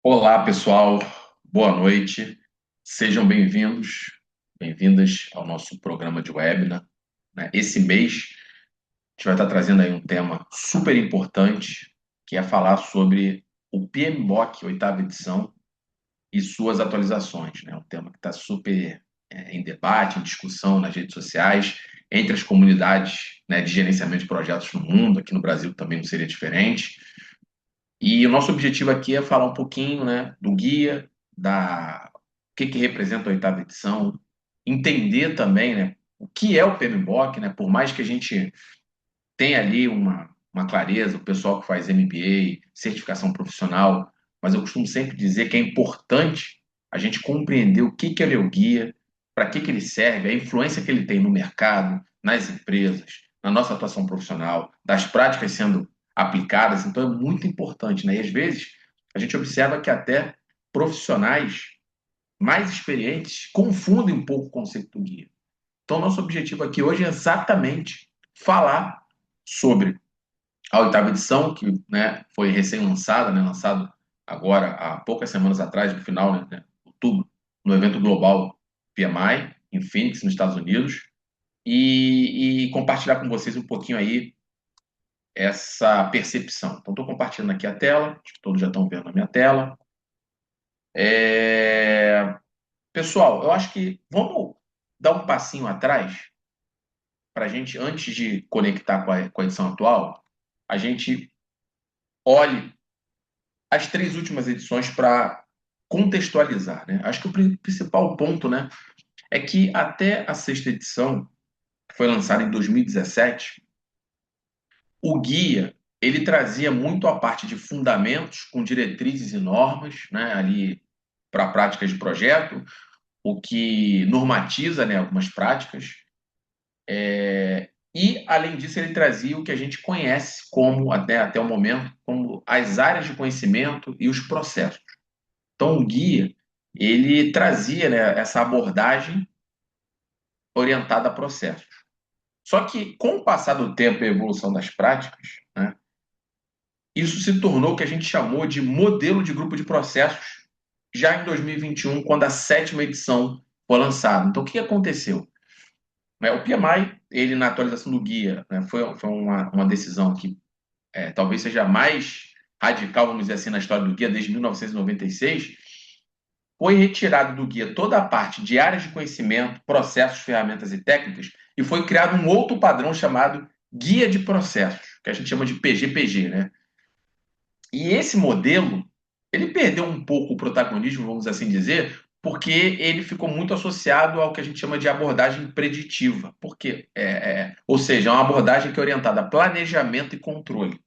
Olá, pessoal. Boa noite. Sejam bem-vindos, bem-vindas ao nosso programa de webinar, né? Esse mês, a gente vai estar trazendo aí um tema super importante, que é falar sobre o PMBOK, oitava edição, e suas atualizações, né? Um tema que está super em debate, em discussão nas redes sociais, entre as comunidades, né, de gerenciamento de projetos no mundo, aqui no Brasil também não seria diferente. E o nosso objetivo aqui é falar um pouquinho, né, do guia, o que representa a oitava edição, entender também, né, o que é o PMBOK, né, por mais que a gente tenha ali uma clareza, o pessoal que faz MBA, certificação profissional, mas eu costumo sempre dizer que é importante a gente compreender o que ele é o guia, para que ele serve, a influência que ele tem no mercado, nas empresas, na nossa atuação profissional, das práticas sendo aplicadas. Então é muito importante, né? E às vezes a gente observa que até profissionais mais experientes confundem um pouco o conceito do guia. Então, nosso objetivo aqui hoje é exatamente falar sobre a oitava edição, que, né, foi recém-lançada, né, lançado agora há poucas semanas atrás, no final, né, outubro, no evento global PMI, em Phoenix, nos Estados Unidos, e compartilhar com vocês um pouquinho aí essa percepção. Então, estou compartilhando aqui a tela, acho que todos já estão vendo a minha tela. Pessoal, eu acho que vamos dar um passinho atrás para a gente, antes de conectar com a edição atual, a gente olhe as três últimas edições para contextualizar, né? Acho que o principal ponto, né, é que até a sexta edição, que foi lançada em 2017, o guia ele trazia muito a parte de fundamentos com diretrizes e normas, né, ali para práticas de projeto, o que normatiza, né, algumas práticas. E, além disso, ele trazia o que a gente conhece como, até o momento, como as áreas de conhecimento e os processos. Então, o guia, ele trazia, né, essa abordagem orientada a processos. Só que, com o passar do tempo e a evolução das práticas, né, isso se tornou o que a gente chamou de modelo de grupo de processos, já em 2021, quando a sétima edição foi lançada. Então, o que aconteceu? O PMI, ele na atualização do guia, né, foi uma decisão que talvez seja a mais radical, vamos dizer assim, na história do guia, desde 1996. Foi retirado do guia toda a parte de áreas de conhecimento, processos, ferramentas e técnicas, e foi criado um outro padrão chamado Guia de Processos, que a gente chama de PGPG, né? E esse modelo, ele perdeu um pouco o protagonismo, vamos assim dizer, porque ele ficou muito associado ao que a gente chama de abordagem preditiva. Por quê? Ou seja, é uma abordagem que é orientada a planejamento e controle.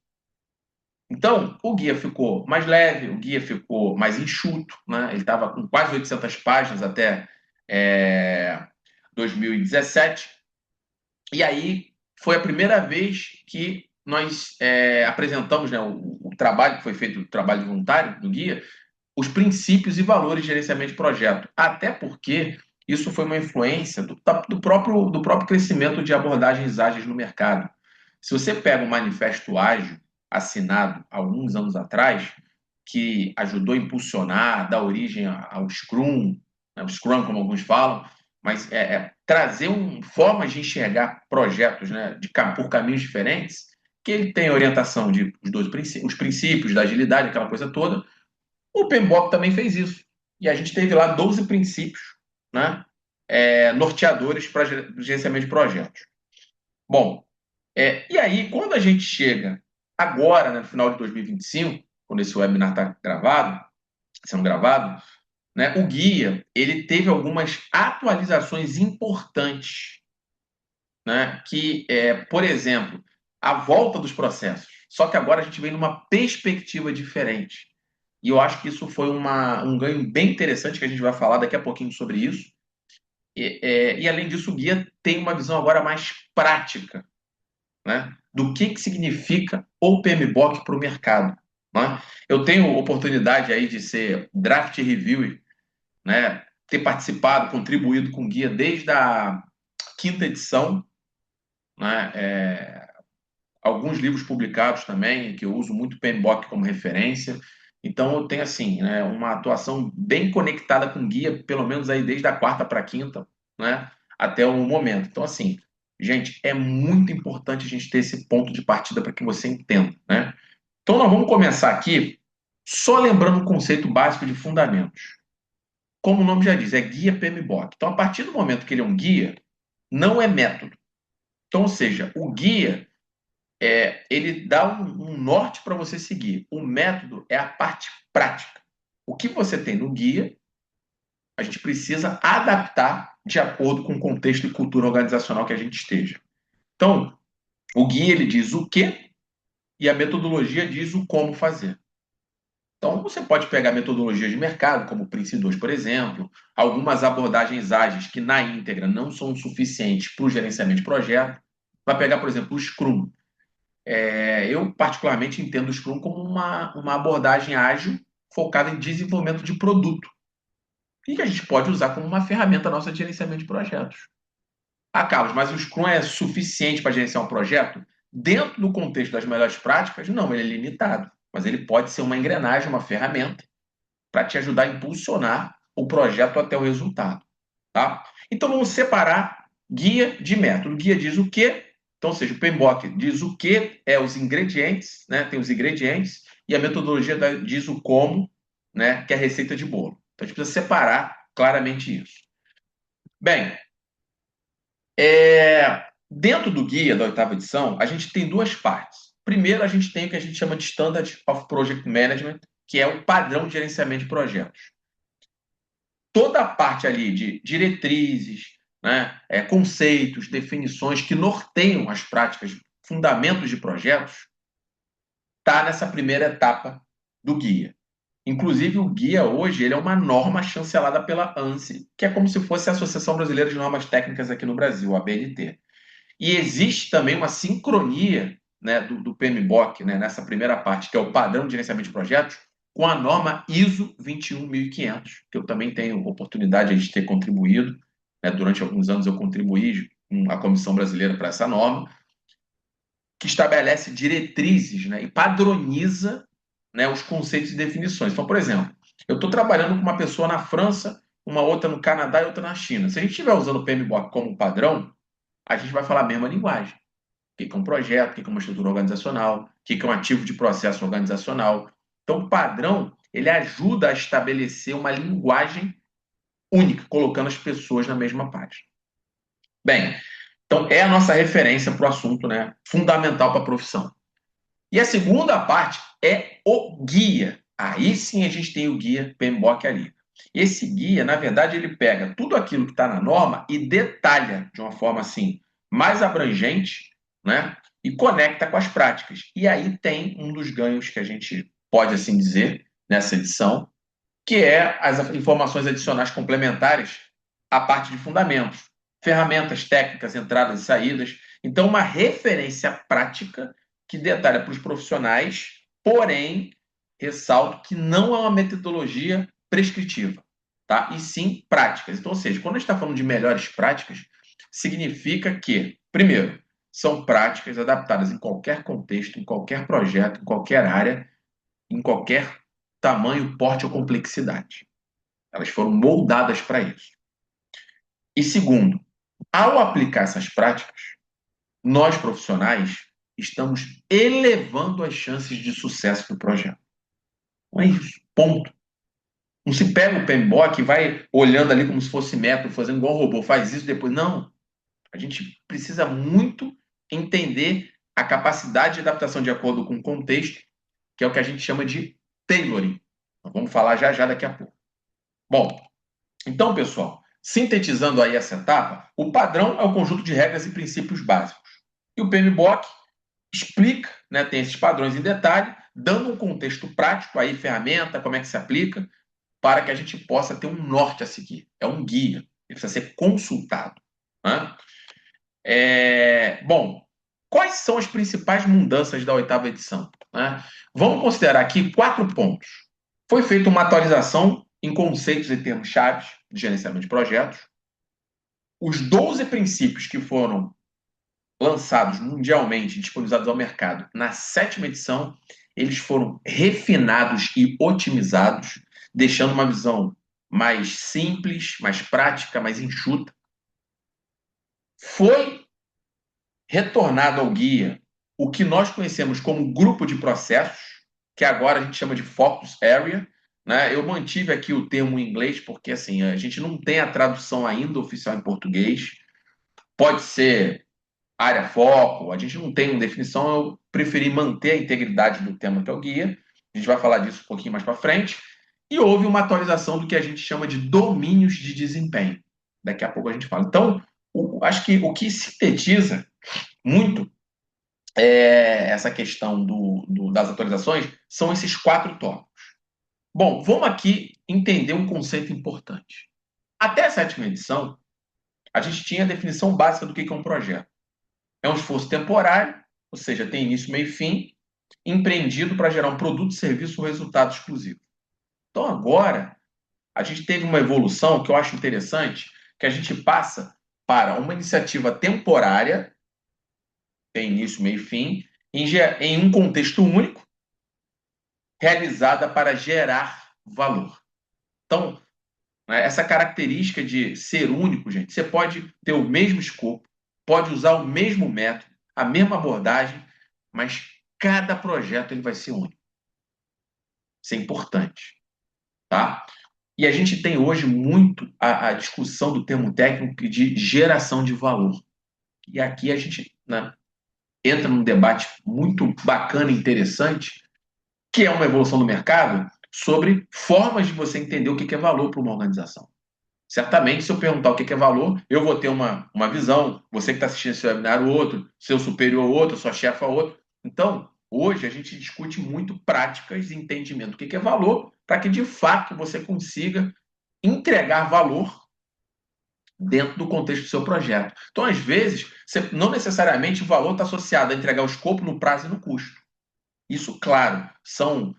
Então, o guia ficou mais leve, o guia ficou mais enxuto, né? Ele estava com quase 800 páginas até é, 2017. E aí foi a primeira vez que nós apresentamos, né, o trabalho que foi feito, o trabalho voluntário do guia, os princípios e valores de gerenciamento de projeto. Até porque isso foi uma influência do próprio crescimento de abordagens ágeis no mercado. Se você pega um manifesto ágil assinado há alguns anos atrás, que ajudou a impulsionar, dar origem ao Scrum, né, o Scrum, como alguns falam, mas trazer formas de enxergar projetos, né, por caminhos diferentes, que ele tem orientação de os princípios da agilidade, aquela coisa toda. O PMBOK também fez isso. E a gente teve lá 12 princípios, né, norteadores para gerenciamento de projetos. Bom, e aí, quando a gente chega agora, né, no final de 2025, quando esse webinar está sendo gravado, né, o guia ele teve algumas atualizações importantes, né, que por exemplo, a volta dos processos. Só que agora a gente vem numa perspectiva diferente. E eu acho que isso foi um ganho bem interessante, que a gente vai falar daqui a pouquinho sobre isso. E além disso, o guia tem uma visão agora mais prática, né, do que significa o PMBOK para o mercado. Né? Eu tenho oportunidade aí de ser draft reviewer, né, ter participado, contribuído com o guia desde a quinta edição, né, alguns livros publicados também, que eu uso muito o PMBOK como referência. Então, eu tenho, assim, né, uma atuação bem conectada com guia, pelo menos aí desde a quarta para a quinta, né, até o momento. Então, assim, gente, é muito importante a gente ter esse ponto de partida para que você entenda, né? Então, nós vamos começar aqui só lembrando o conceito básico de fundamentos. Como o nome já diz, é guia PMBOK. Então, a partir do momento que ele é um guia, não é método. Então, ou seja, o guia ele dá um norte para você seguir. O método é a parte prática. O que você tem no guia, a gente precisa adaptar de acordo com o contexto e cultura organizacional que a gente esteja. Então, o guia ele diz o que e a metodologia diz o como fazer. Então, você pode pegar metodologias de mercado, como o Prince 2, por exemplo, algumas abordagens ágeis que na íntegra não são suficientes para o gerenciamento de projeto. Vai pegar, por exemplo, o Scrum. Eu, particularmente, entendo o Scrum como uma abordagem ágil focada em desenvolvimento de produto e que a gente pode usar como uma ferramenta nossa de gerenciamento de projetos. Ah, Carlos, mas o Scrum é suficiente para gerenciar um projeto? Dentro do contexto das melhores práticas, não, ele é limitado. Mas ele pode ser uma engrenagem, uma ferramenta para te ajudar a impulsionar o projeto até o resultado. Tá? Então vamos separar guia de método. O guia diz o quê? Então, ou seja, o PMBOK diz o que é os ingredientes, né? Tem os ingredientes, e a metodologia diz o como, né? Que é a receita de bolo. Então a gente precisa separar claramente isso. Bem, dentro do guia da oitava edição, a gente tem duas partes. Primeiro, a gente tem o que a gente chama de Standard of Project Management, que é o padrão de gerenciamento de projetos. Toda a parte ali de diretrizes, né, conceitos, definições que norteiam as práticas, fundamentos de projetos, está nessa primeira etapa do guia. Inclusive, o guia hoje ele é uma norma chancelada pela ANSI, que é como se fosse a Associação Brasileira de Normas Técnicas aqui no Brasil, a ABNT. E existe também uma sincronia, né, do PMBOK, né, nessa primeira parte, que é o padrão de gerenciamento de projetos, com a norma ISO 21500, que eu também tenho oportunidade de ter contribuído. Né, durante alguns anos eu contribuí com a Comissão Brasileira para essa norma, que estabelece diretrizes, né, e padroniza, né, os conceitos e definições. Então, por exemplo, eu estou trabalhando com uma pessoa na França, uma outra no Canadá e outra na China. Se a gente estiver usando o PMBOK como padrão, a gente vai falar a mesma linguagem. O que é um projeto, o que é uma estrutura organizacional, o que é um ativo de processo organizacional. Então, o padrão, ele ajuda a estabelecer uma linguagem única, colocando as pessoas na mesma página. Bem, então é a nossa referência para o assunto, né? Fundamental para a profissão. E a segunda parte é o guia. Aí sim a gente tem o guia PMBOK ali. Esse guia, na verdade, ele pega tudo aquilo que está na norma e detalha de uma forma assim mais abrangente, né? E conecta com as práticas. E aí tem um dos ganhos que a gente pode assim dizer nessa edição, que é as informações adicionais complementares à parte de fundamentos, ferramentas técnicas, entradas e saídas. Então, uma referência prática que detalha para os profissionais, porém, ressalto que não é uma metodologia prescritiva, tá? E sim práticas. Então, ou seja, quando a gente está falando de melhores práticas, significa que, primeiro, são práticas adaptadas em qualquer contexto, em qualquer projeto, em qualquer área, em qualquer tamanho, porte ou complexidade. Elas foram moldadas para isso. E segundo, ao aplicar essas práticas, nós profissionais estamos elevando as chances de sucesso do projeto. Não é isso. Ponto. Não se pega o PMBOK e vai olhando ali como se fosse método, fazendo igual um robô, faz isso depois. Não. A gente precisa muito entender a capacidade de adaptação de acordo com o contexto, que é o que a gente chama de tailoring. Vamos falar já já daqui a pouco. Bom, então, pessoal, sintetizando aí essa etapa, o padrão é o conjunto de regras e princípios básicos. E o PMBOK explica, né, tem esses padrões em detalhe, dando um contexto prático, aí ferramenta, como é que se aplica, para que a gente possa ter um norte a seguir. É um guia, ele precisa ser consultado. Né? Bom, quais são as principais mudanças da oitava edição? Né? Vamos considerar aqui 4 pontos. Foi feita uma atualização em conceitos e termos-chave de gerenciamento de projetos. Os 12 princípios que foram lançados mundialmente, disponibilizados ao mercado na sétima edição, eles foram refinados e otimizados, deixando uma visão mais simples, mais prática, mais enxuta. Foi retornado ao guia o que nós conhecemos como grupo de processos, que agora a gente chama de Focus Area, né? Eu mantive aqui o termo em inglês porque assim a gente não tem a tradução ainda oficial em português. Pode ser área foco, a gente não tem uma definição. Eu preferi manter a integridade do tema que é o guia. A gente vai falar disso um pouquinho mais para frente. E houve uma atualização do que a gente chama de domínios de desempenho. Daqui a pouco a gente fala. Então, acho que o que sintetiza muito essa questão das atualizações são esses 4 tópicos. Bom, vamos aqui entender um conceito importante. Até a 7ª edição, a gente tinha a definição básica do que é um projeto. É um esforço temporário, ou seja, tem início, meio e fim, empreendido para gerar um produto, serviço ou resultado exclusivo. Então, agora, a gente teve uma evolução que eu acho interessante, que a gente passa para uma iniciativa temporária, tem início, meio e fim, em um contexto único, realizada para gerar valor. Então, né, essa característica de ser único, gente, você pode ter o mesmo escopo, pode usar o mesmo método, a mesma abordagem, mas cada projeto ele vai ser único. Isso é importante, tá? E a gente tem hoje muito a discussão do termo técnico de geração de valor. E aqui a gente, né, entra num debate muito bacana e interessante, que é uma evolução do mercado, sobre formas de você entender o que é valor para uma organização. Certamente, se eu perguntar o que é valor, eu vou ter uma visão, você que está assistindo esse webinar, o outro, seu superior, outro, sua chefa, outro. Então, hoje a gente discute muito práticas e entendimento do que é valor, para que de fato você consiga entregar valor dentro do contexto do seu projeto. Então, às vezes, não necessariamente o valor está associado a entregar o escopo no prazo e no custo. Isso, claro, são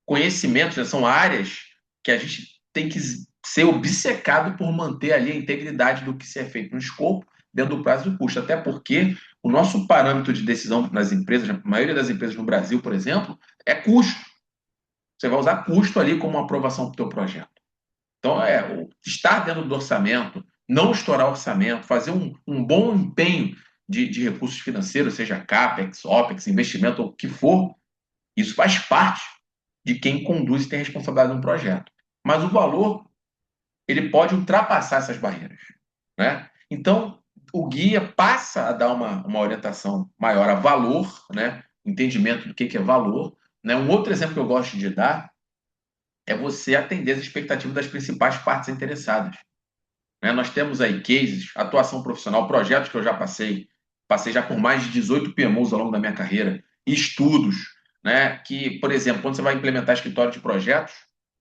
conhecimentos, né, são áreas que a gente tem que ser obcecado por manter ali a integridade do que se é feito no escopo, dentro do prazo e do custo. Até porque o nosso parâmetro de decisão nas empresas, a maioria das empresas no Brasil, por exemplo, é custo. Você vai usar custo ali como uma aprovação para o teu projeto. Então, estar dentro do orçamento, não estourar o orçamento, fazer um bom empenho de recursos financeiros, seja CAPEX, OPEX, investimento, ou o que for, isso faz parte de quem conduz e tem responsabilidade no projeto. Mas o valor, ele pode ultrapassar essas barreiras, né? Então, o guia passa a dar uma orientação maior a valor, né? Entendimento do que é valor, né? Um outro exemplo que eu gosto de dar é você atender as expectativas das principais partes interessadas, né? Nós temos aí cases, atuação profissional, projetos que eu já passei já por mais de 18 PMOs ao longo da minha carreira, estudos, né? Que, por exemplo, quando você vai implementar escritório de projetos,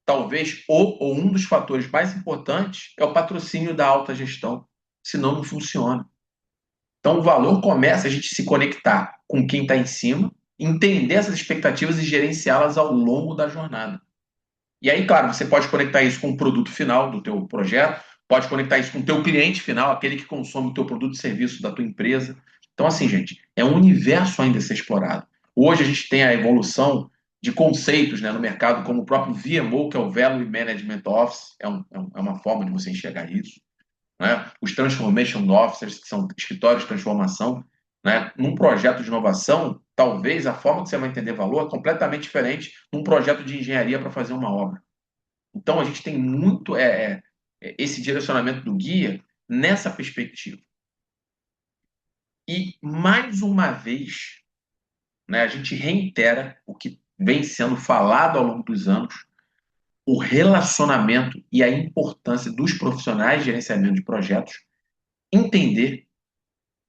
talvez ou um dos fatores mais importantes é o patrocínio da alta gestão, senão não funciona. Então, o valor começa a gente se conectar com quem está em cima, entender essas expectativas e gerenciá-las ao longo da jornada. E aí, claro, você pode conectar isso com o produto final do teu projeto, pode conectar isso com o teu cliente final, aquele que consome o teu produto e serviço da tua empresa. Então, assim, gente, é um universo ainda a ser explorado. Hoje a gente tem a evolução de conceitos, né, no mercado, como o próprio VMO, que é o Value Management Office, é uma forma de você enxergar isso, né? Os Transformation Officers, que são escritórios de transformação, né? Num projeto de inovação, talvez a forma que você vai entender valor é completamente diferente num projeto de engenharia para fazer uma obra. Então, a gente tem muito esse direcionamento do guia nessa perspectiva. E, mais uma vez, né, a gente reitera o que vem sendo falado ao longo dos anos, o relacionamento e a importância dos profissionais de gerenciamento de projetos entender,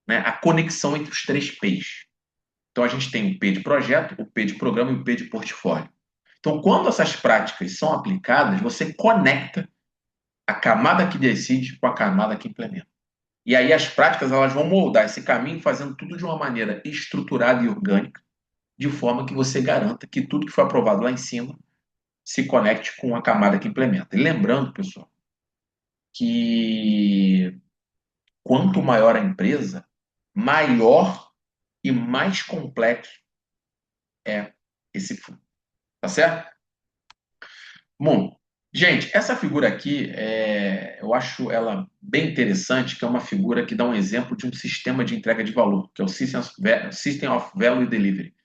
né, a conexão entre os 3 P's. Então, a gente tem o P de projeto, o P de programa e o P de portfólio. Então, quando essas práticas são aplicadas, você conecta a camada que decide com a camada que implementa. E aí as práticas elas vão moldar esse caminho, fazendo tudo de uma maneira estruturada e orgânica, de forma que você garanta que tudo que foi aprovado lá em cima se conecte com a camada que implementa. E lembrando, pessoal, que quanto maior a empresa, maior e mais complexo é esse fundo. Tá certo? Bom, gente, essa figura aqui, eu acho ela bem interessante, que é uma figura que dá um exemplo de um sistema de entrega de valor, que é o System of Value Delivery.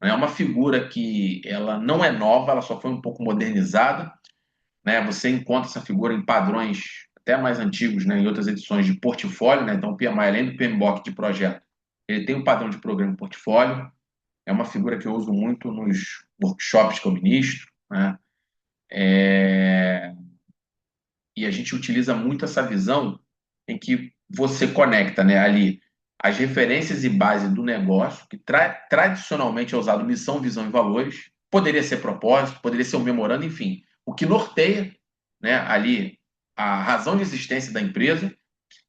É uma figura que ela não é nova, ela só foi um pouco modernizada, né? Você encontra essa figura em padrões até mais antigos, né? Em outras edições de portfólio, né? Então, o PMI, além do PMBOK de projeto, ele tem um padrão de programa portfólio. É uma figura que eu uso muito nos workshops que eu ministro, né? E a gente utiliza muito essa visão em que você conecta, né, ali as referências e base do negócio, que tradicionalmente é usado missão, visão e valores, poderia ser propósito, poderia ser um memorando, enfim, o que norteia, né, ali a razão de existência da empresa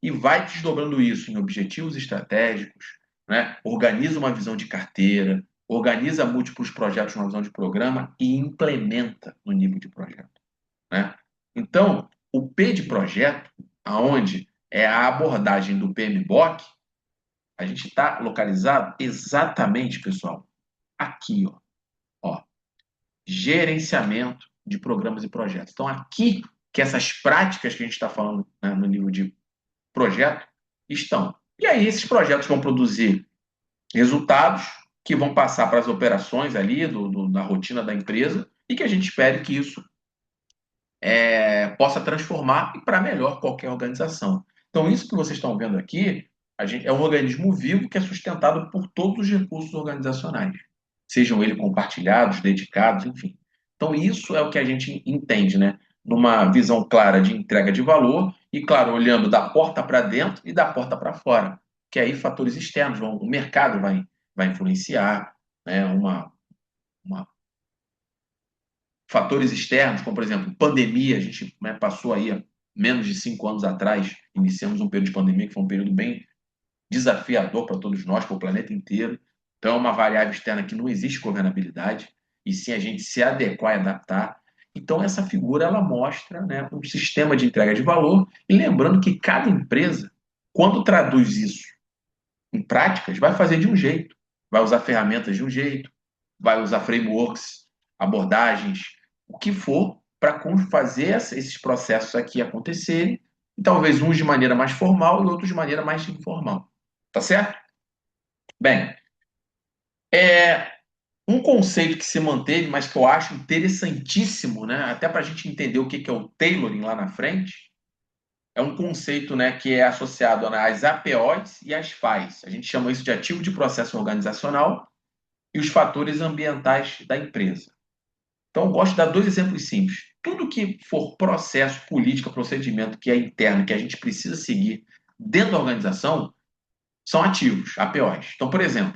e vai desdobrando isso em objetivos estratégicos, né, organiza uma visão de carteira, organiza múltiplos projetos numa visão de programa e implementa no nível de projeto, né? Então, o P de projeto, aonde é a abordagem do PMBOK, a gente está localizado exatamente, pessoal, aqui, ó, gerenciamento de programas e projetos. Então, aqui que essas práticas que a gente está falando, né, no nível de projeto estão. E aí, esses projetos vão produzir resultados que vão passar para as operações ali da rotina da empresa e que a gente espere que isso possa transformar e para melhor qualquer organização. Então, isso que vocês estão vendo aqui, é um organismo vivo que é sustentado por todos os recursos organizacionais, sejam eles compartilhados, dedicados, enfim. Então, isso é o que a gente entende, né? Numa visão clara de entrega de valor e, claro, olhando da porta para dentro e da porta para fora, que aí fatores externos, o mercado vai influenciar, né? Uma fatores externos, como por exemplo, pandemia, a gente, né, passou aí há menos de 5 anos atrás, iniciamos um período de pandemia que foi um período bem desafiador para todos nós, para o planeta inteiro. Então, é uma variável externa que não existe governabilidade, e sim a gente se adequar e adaptar. Então, essa figura ela mostra, né, um sistema de entrega de valor, e lembrando que cada empresa, quando traduz isso em práticas, vai fazer de um jeito, vai usar ferramentas de um jeito, vai usar frameworks, abordagens, o que for para fazer esses processos aqui acontecerem, e talvez uns de maneira mais formal e outros de maneira mais informal. Tá certo? Bem, é um conceito que se manteve, mas que eu acho interessantíssimo, né? Até para a gente entender o que é o tailoring lá na frente, é um conceito, né, que é associado às APOs e às FAs. A gente chama isso de ativo de processo organizacional e os fatores ambientais da empresa. Então, eu gosto de dar dois exemplos simples. Tudo que for processo, política, procedimento que é interno, que a gente precisa seguir dentro da organização, são ativos, APOs. Então, por exemplo,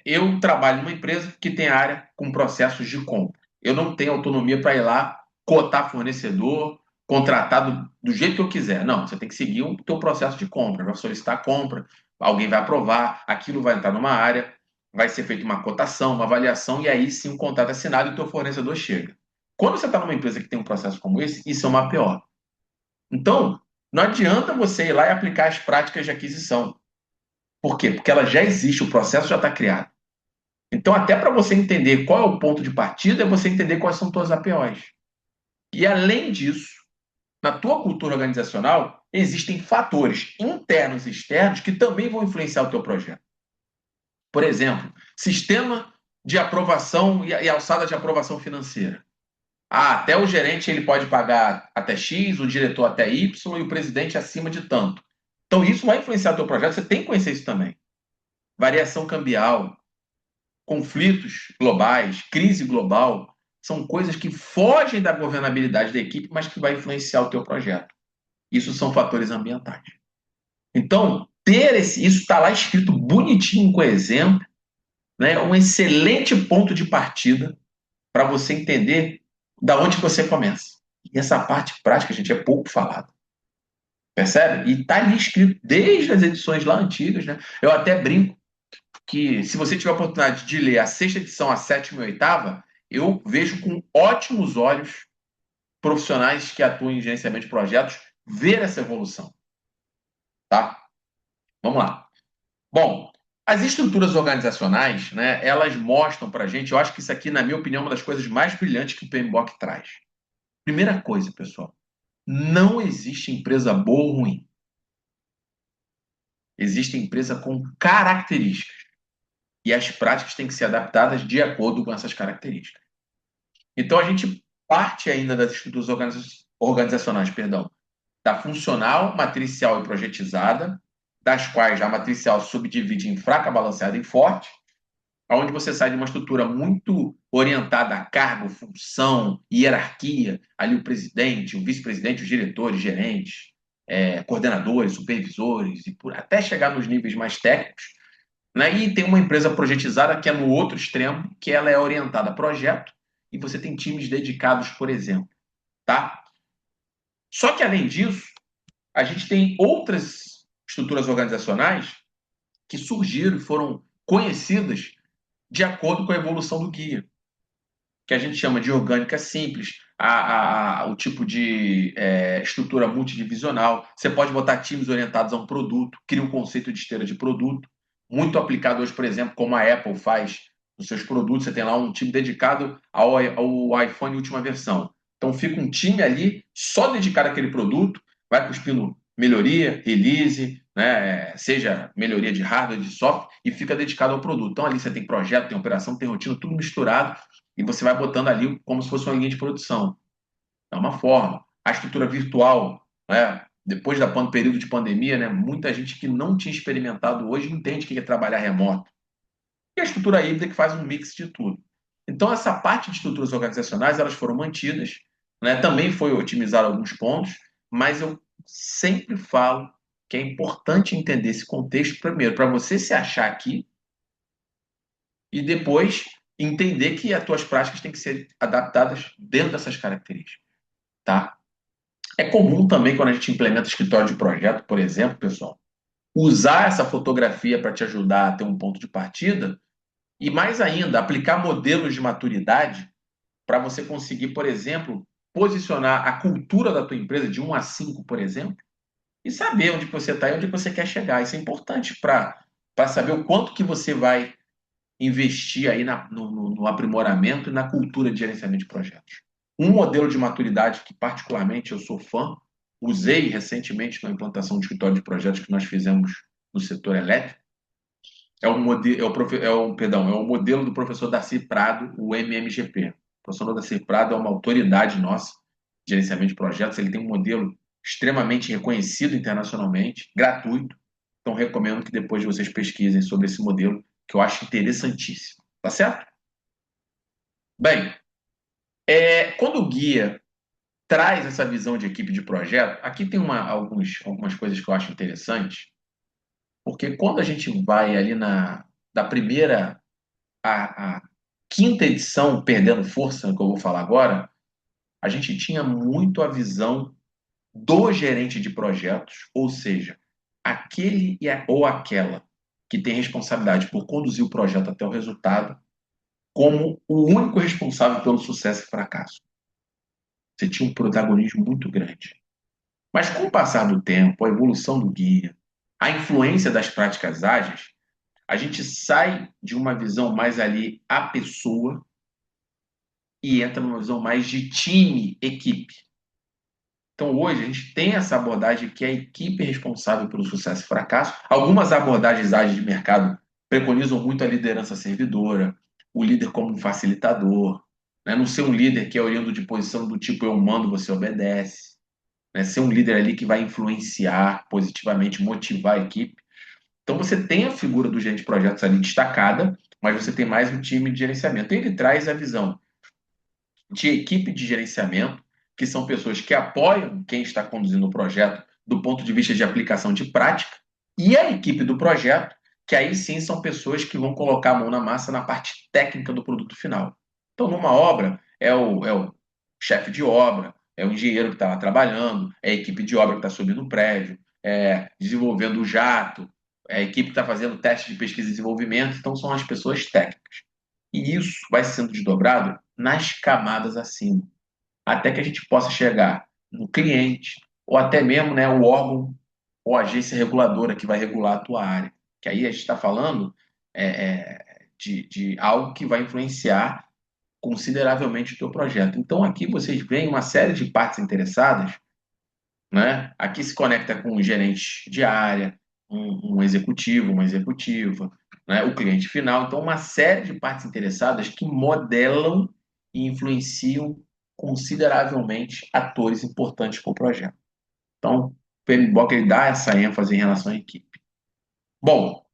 eu trabalho numa empresa que tem área com processos de compra. Eu não tenho autonomia para ir lá cotar fornecedor, contratar do jeito que eu quiser. Não, você tem que seguir o teu processo de compra. Vai solicitar a compra, alguém vai aprovar, aquilo vai entrar numa área, vai ser feita uma cotação, uma avaliação, e aí sim o contrato é assinado e o teu fornecedor chega. Quando você está numa empresa que tem um processo como esse, isso é uma APO. Então, não adianta você ir lá e aplicar as práticas de aquisição. Por quê? Porque ela já existe, o processo já está criado. Então, até para você entender qual é o ponto de partida, é você entender quais são suas APOs. E, além disso, na tua cultura organizacional, existem fatores internos e externos que também vão influenciar o teu projeto. Por exemplo, sistema de aprovação e alçada de aprovação financeira. Até o gerente ele pode pagar até X, o diretor até Y e o presidente acima de tanto. Então, isso vai influenciar o teu projeto, você tem que conhecer isso também. Variação cambial, conflitos globais, crise global, são coisas que fogem da governabilidade da equipe, mas que vai influenciar o teu projeto. Isso são fatores ambientais. Então, isso está lá escrito bonitinho com exemplo, né? Um excelente ponto de partida para você entender da onde você começa. E essa parte prática, gente, é pouco falada. Percebe? E está ali escrito desde as edições lá antigas, né? Eu até brinco que se você tiver a oportunidade de ler a sexta edição, a sétima e a oitava, eu vejo com ótimos olhos profissionais que atuam em gerenciamento de projetos ver essa evolução, tá? Vamos lá. Bom, As estruturas organizacionais, né, elas mostram para a gente, eu acho que isso aqui, na minha opinião, é uma das coisas mais brilhantes que o PMBOK traz. Primeira coisa, pessoal, não existe empresa boa ou ruim. Existe empresa com características. E as práticas têm que ser adaptadas de acordo com essas características. Então, a gente parte ainda das estruturas organizacionais, perdão, da funcional, matricial e projetizada, das quais a matricial se subdivide em fraca, balanceada e forte, onde você sai de uma estrutura muito orientada a cargo, função, hierarquia, ali o presidente, o vice-presidente, os diretores, gerentes, coordenadores, supervisores, e até chegar nos níveis mais técnicos, né? E tem uma empresa projetizada que é no outro extremo, que ela é orientada a projeto, e você tem times dedicados, por exemplo, tá? Só que, além disso, a gente tem outras estruturas organizacionais que surgiram e foram conhecidas de acordo com a evolução do guia, que a gente chama de orgânica simples, o tipo de estrutura multidivisional. Você pode botar times orientados a um produto, cria um conceito de esteira de produto, muito aplicado hoje, por exemplo, como a Apple faz nos seus produtos. Você tem lá um time dedicado ao iPhone última versão. Então fica um time ali só dedicado àquele produto, vai cuspindo melhoria, release, né, seja melhoria de hardware, de software, e fica dedicado ao produto. Então ali você tem projeto, tem operação, tem rotina, tudo misturado, e você vai botando ali como se fosse uma linha de produção. É uma forma. A estrutura virtual, né? Depois do período de pandemia, né? Muita gente que não tinha experimentado hoje entende o que é trabalhar remoto. E a estrutura híbrida que faz um mix de tudo. Então, essa parte de estruturas organizacionais, elas foram mantidas, né? Também foi otimizar alguns pontos, mas eu sempre falo que é importante entender esse contexto primeiro, para você se achar aqui e depois entender que as tuas práticas têm que ser adaptadas dentro dessas características, tá? É comum também, quando a gente implementa escritório de projeto, por exemplo, pessoal, usar essa fotografia para te ajudar a ter um ponto de partida e, mais ainda, aplicar modelos de maturidade para você conseguir, por exemplo, posicionar a cultura da tua empresa de 1 a 5, por exemplo, e saber onde você está e onde você quer chegar. Isso é importante para saber o quanto que você vai investir aí no aprimoramento e na cultura de gerenciamento de projetos. Um modelo de maturidade que, particularmente, eu sou fã, usei recentemente na implantação de escritório de projetos que nós fizemos no setor elétrico, é o modelo do professor Darcy Prado, o MMGP. O professor Darcy Prado é uma autoridade nossa de gerenciamento de projetos, ele tem um modelo extremamente reconhecido internacionalmente, gratuito. Então, recomendo que depois vocês pesquisem sobre esse modelo, que eu acho interessantíssimo. Tá certo? Bem, quando o guia traz essa visão de equipe de projeto, aqui tem algumas coisas que eu acho interessantes, porque quando a gente vai ali da primeira à quinta edição, perdendo força, que eu vou falar agora, a gente tinha muito a visão do gerente de projetos, ou seja, aquele ou aquela que tem responsabilidade por conduzir o projeto até o resultado, como o único responsável pelo sucesso e fracasso. Você tinha um protagonismo muito grande. Mas com o passar do tempo, a evolução do guia, a influência das práticas ágeis, a gente sai de uma visão mais ali a pessoa e entra numa visão mais de time, equipe. Então, hoje, a gente tem essa abordagem que é a equipe responsável pelo sucesso e fracasso. Algumas abordagens ágeis de mercado preconizam muito a liderança servidora, o líder como um facilitador, né? Não ser um líder que é oriundo de posição do tipo eu mando, você obedece, né? Ser um líder ali que vai influenciar positivamente, motivar a equipe. Então, você tem a figura do gerente de projetos ali destacada, mas você tem mais um time de gerenciamento. Ele traz a visão de equipe de gerenciamento, que são pessoas que apoiam quem está conduzindo o projeto do ponto de vista de aplicação de prática, e a equipe do projeto, que aí sim são pessoas que vão colocar a mão na massa na parte técnica do produto final. Então, numa obra, é o chefe de obra, é o engenheiro que está lá trabalhando, é a equipe de obra que está subindo o prédio, desenvolvendo o jato, é a equipe que está fazendo teste de pesquisa e desenvolvimento, então são as pessoas técnicas. E isso vai sendo desdobrado nas camadas acima, até que a gente possa chegar no cliente, ou até mesmo, né, o órgão ou agência reguladora que vai regular a tua área. Que aí a gente está falando de algo que vai influenciar consideravelmente o teu projeto. Então, aqui vocês veem uma série de partes interessadas, né? Aqui se conecta com um gerente de área, um executivo, uma executiva, né? O cliente final. Então, uma série de partes interessadas que modelam e influenciam consideravelmente atores importantes para o projeto. Então, o PMBOK ele dá essa ênfase em relação à equipe. Bom,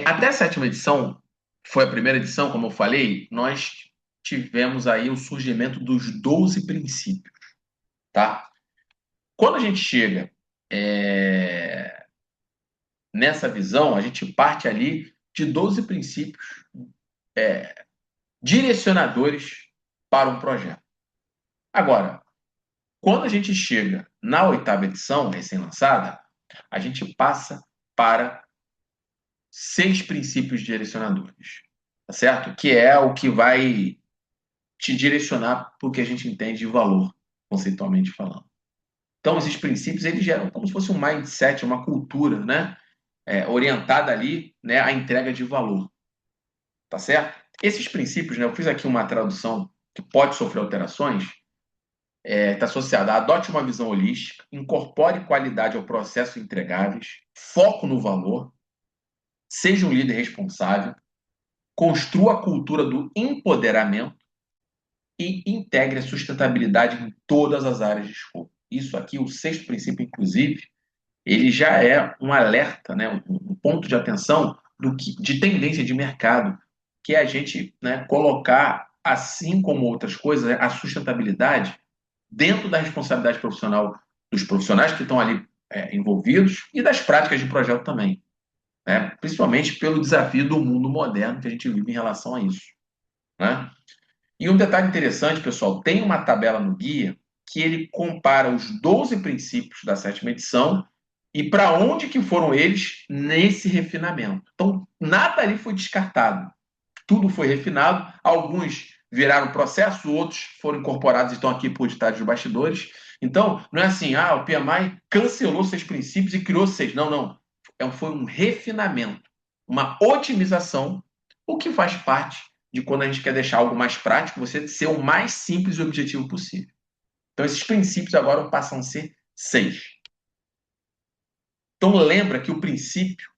até a sétima edição, que foi a primeira edição, como eu falei, nós tivemos aí o surgimento dos 12 princípios, tá? Quando a gente chega é, nessa visão, a gente parte ali de 12 princípios direcionadores para um projeto. Agora, quando a gente chega na oitava edição, recém-lançada, a gente passa para 6 princípios direcionadores, tá certo? Que é o que vai te direcionar para o que a gente entende de valor, conceitualmente falando. Então, esses princípios, eles geram como se fosse um mindset, uma cultura, né? Orientada ali, né, à entrega de valor, tá certo? Esses princípios, né, eu fiz aqui uma tradução que pode sofrer alterações, está associada a adote uma visão holística, incorpore qualidade ao processo entregáveis, foco no valor, seja um líder responsável, construa a cultura do empoderamento e integre a sustentabilidade em todas as áreas de escopo. Isso aqui, o sexto princípio, inclusive, ele já é um alerta, né, um ponto de atenção de tendência de mercado, que é a gente, né, colocar, assim como outras coisas, a sustentabilidade dentro da responsabilidade profissional dos profissionais que estão ali envolvidos e das práticas de projeto também, né, principalmente pelo desafio do mundo moderno que a gente vive em relação a isso, né? E um detalhe interessante, pessoal, tem uma tabela no guia que ele compara os 12 princípios da sétima edição e para onde que foram eles nesse refinamento. Então, nada ali foi descartado. Tudo foi refinado. Alguns viraram processo, outros foram incorporados e estão aqui por detrás dos bastidores. Então, não é assim, o PMI cancelou 6 princípios e criou 6. Não, não. Foi um refinamento, uma otimização, o que faz parte de quando a gente quer deixar algo mais prático, você ser o mais simples e objetivo possível. Então, esses princípios agora passam a ser 6. Então, lembra que o princípio,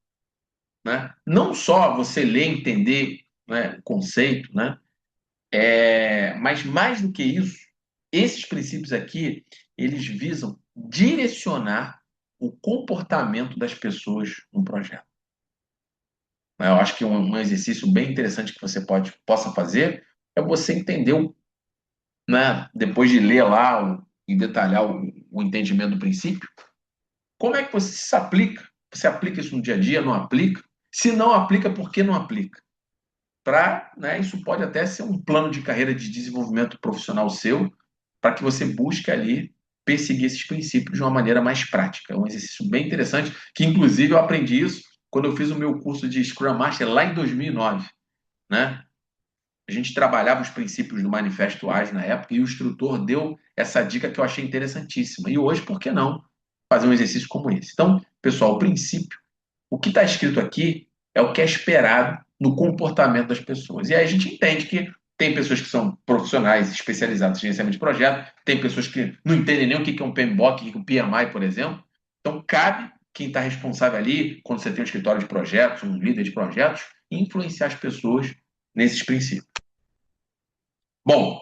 né, não só você ler, entender, né, o conceito, né, mas mais do que isso, esses princípios aqui, eles visam direcionar o comportamento das pessoas no projeto. Eu acho que um exercício bem interessante que você possa fazer é você entender, né, depois de ler lá e detalhar o entendimento do princípio, como é que você se aplica? Você aplica isso no dia a dia? Não aplica? Se não aplica, por que não aplica? Né, isso pode até ser um plano de carreira de desenvolvimento profissional seu, para que você busque ali perseguir esses princípios de uma maneira mais prática. É um exercício bem interessante, que inclusive eu aprendi isso quando eu fiz o meu curso de Scrum Master lá em 2009, né? A gente trabalhava os princípios do Manifesto Ágil na época e o instrutor deu essa dica que eu achei interessantíssima. E hoje, por que não fazer um exercício como esse? Então, pessoal, o princípio, o que está escrito aqui é o que é esperado no comportamento das pessoas. E aí a gente entende que tem pessoas que são profissionais especializados em gerenciamento de projeto, tem pessoas que não entendem nem o que é um PMBOK, o que é um PMI, por exemplo. Então, cabe quem está responsável ali, quando você tem um escritório de projetos, um líder de projetos, influenciar as pessoas nesses princípios. Bom,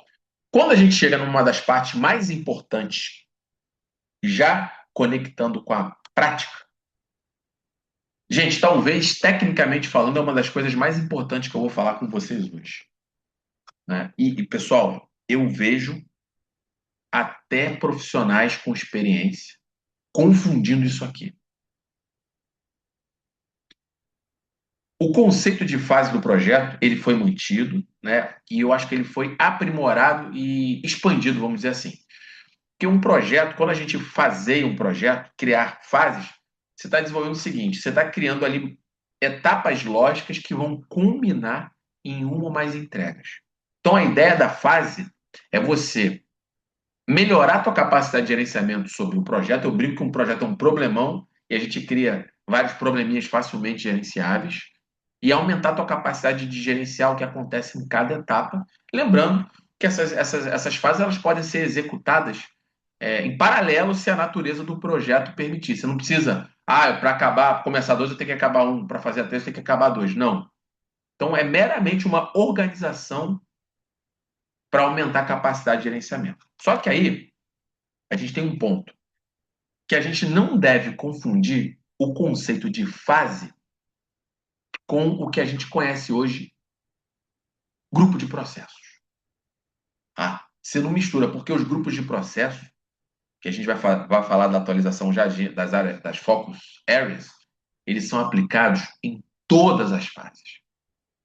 quando a gente chega numa das partes mais importantes, já conectando com a prática, gente, talvez, tecnicamente falando, é uma das coisas mais importantes que eu vou falar com vocês hoje, né? Pessoal, eu vejo até profissionais com experiência confundindo isso aqui. O conceito de fase do projeto, ele foi mantido, né? E eu acho que ele foi aprimorado e expandido, vamos dizer assim. Porque um projeto, quando a gente fazeia um projeto, criar fases, você está desenvolvendo o seguinte: você está criando ali etapas lógicas que vão culminar em uma ou mais entregas. Então, a ideia da fase é você melhorar a tua capacidade de gerenciamento sobre o projeto. Eu brinco que um projeto é um problemão e a gente cria vários probleminhas facilmente gerenciáveis, e aumentar a tua capacidade de gerenciar o que acontece em cada etapa. Lembrando que essas fases elas podem ser executadas em paralelo se a natureza do projeto permitir. Você não precisa, para acabar, começar dois, eu tenho que acabar um, para fazer a três, eu tenho que acabar dois. Não. Então, é meramente uma organização para aumentar a capacidade de gerenciamento. Só que aí, a gente tem um ponto, que a gente não deve confundir o conceito de fase com o que a gente conhece hoje, grupo de processos. Você não mistura, porque os grupos de processos, que a gente vai falar da atualização já das áreas, das focus areas, eles são aplicados em todas as fases.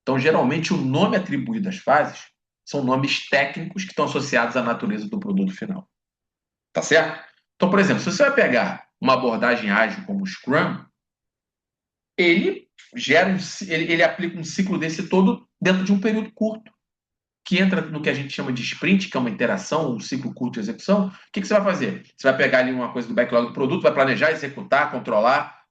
Então, geralmente, o nome atribuído às fases são nomes técnicos que estão associados à natureza do produto final. Tá certo? Então, por exemplo, se você vai pegar uma abordagem ágil como o Scrum, ele ele aplica um ciclo desse todo dentro de um período curto, que entra no que a gente chama de sprint, que é uma interação, um ciclo curto de execução. O que você vai fazer? Você vai pegar ali uma coisa do backlog do produto, vai planejar, executar, controlar,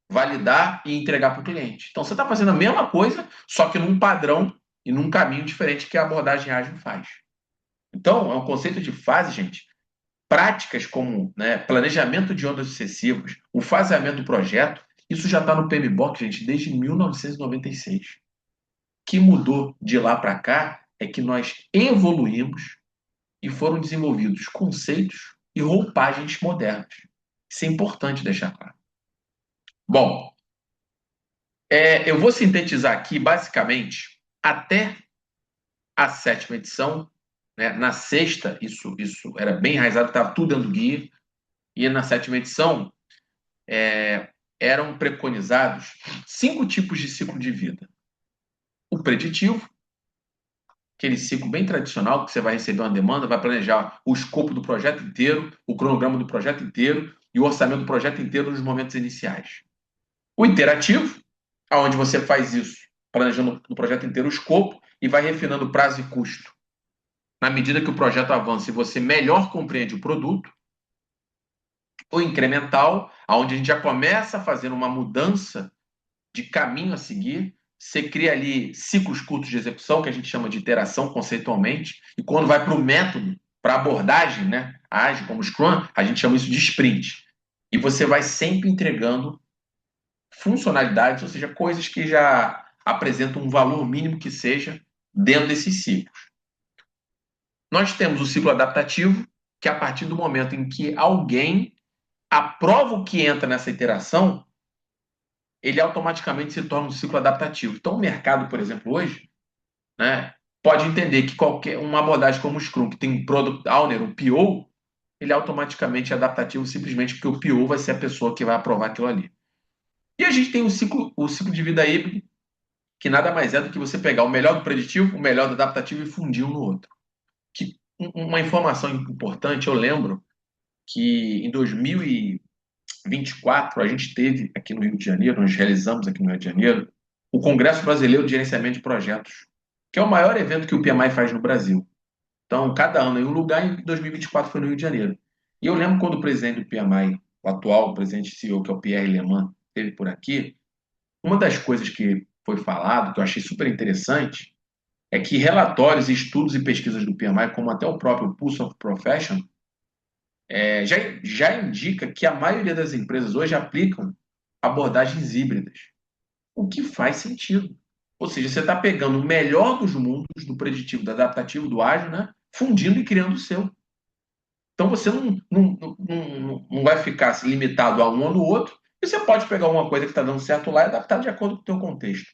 validar e entregar para o cliente. Então, você está fazendo a mesma coisa, só que num padrão e num caminho diferente que a abordagem ágil faz. Então, é um conceito de fase, gente. Práticas como, né, planejamento de ondas sucessivas, o faseamento do projeto, isso já está no PMBOK, gente, desde 1996. O que mudou de lá para cá é que nós evoluímos e foram desenvolvidos conceitos e roupagens modernas. Isso é importante deixar claro. Bom, eu vou sintetizar aqui, basicamente, até a sétima edição. Né? Na sexta, isso era bem enraizado, estava tudo dentro do guia. E na sétima edição, eram preconizados 5 tipos de ciclo de vida. O preditivo, aquele ciclo bem tradicional, que você vai receber uma demanda, vai planejar o escopo do projeto inteiro, o cronograma do projeto inteiro e o orçamento do projeto inteiro nos momentos iniciais. O interativo, aonde você faz isso, planejando no projeto inteiro o escopo e vai refinando prazo e custo. Na medida que o projeto avança e você melhor compreende o produto. O incremental, aonde a gente já começa a fazer uma mudança de caminho a seguir. Você cria ali ciclos curtos de execução, que a gente chama de iteração conceitualmente, e quando vai para o método, para abordagem, né, ágil, como Scrum, a gente chama isso de sprint. E você vai sempre entregando funcionalidades, ou seja, coisas que já apresentam um valor mínimo que seja dentro desses ciclos. Nós temos o ciclo adaptativo, que a partir do momento em que alguém aprova o que entra nessa iteração, ele automaticamente se torna um ciclo adaptativo. Então, o mercado, por exemplo, hoje, né, pode entender que qualquer uma abordagem como o Scrum, que tem um Product Owner, um PO, ele é automaticamente adaptativo simplesmente porque o PO vai ser a pessoa que vai aprovar aquilo ali. E a gente tem o ciclo de vida híbrido, que nada mais é do que você pegar o melhor do preditivo, o melhor do adaptativo e fundir um no outro. Uma informação importante, eu lembro que em 2024 a gente teve aqui no Rio de Janeiro, nós realizamos aqui no Rio de Janeiro, o Congresso Brasileiro de Gerenciamento de Projetos, que é o maior evento que o PMI faz no Brasil. Então, cada ano em um lugar, em 2024 foi no Rio de Janeiro. E eu lembro quando o presidente do PMI, o atual presidente CEO, que é o Pierre Leman, esteve por aqui, uma das coisas que foi falado, que eu achei super interessante, é que relatórios, estudos e pesquisas do PMI, como até o próprio Pulse of Profession, já indica que a maioria das empresas hoje aplicam abordagens híbridas, o que faz sentido. Ou seja, você está pegando o melhor dos mundos, do preditivo, do adaptativo, do ágil, né? Fundindo e criando o seu. Então você não vai ficar se limitado a um ou no outro, e você pode pegar uma coisa que está dando certo lá e adaptar de acordo com o teu contexto.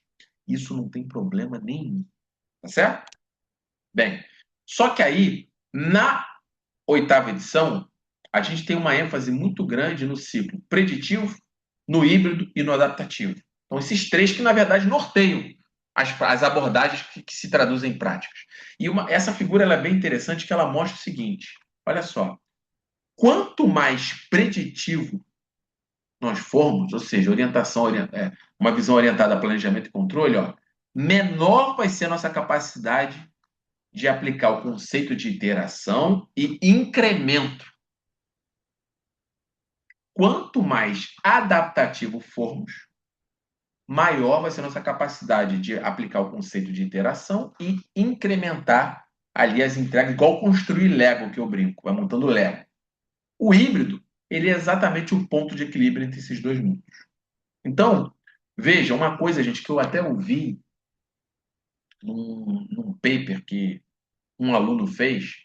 Isso não tem problema nenhum. Tá certo? Bem, só que aí, na oitava edição, a gente tem uma ênfase muito grande no ciclo preditivo, no híbrido e no adaptativo. Então, esses três que, na verdade, norteiam as abordagens que se traduzem em práticas. E essa figura ela é bem interessante, que ela mostra o seguinte, olha só, quanto mais preditivo nós formos, ou seja, uma visão orientada a planejamento e controle, ó, menor vai ser a nossa capacidade de aplicar o conceito de iteração e incremento. Quanto mais adaptativo formos, maior vai ser a nossa capacidade de aplicar o conceito de interação e incrementar ali as entregas, igual construir Lego, que eu brinco, vai montando Lego. O híbrido, ele é exatamente o ponto de equilíbrio entre esses dois mundos. Então, veja, uma coisa, gente, que eu até ouvi num paper que um aluno fez,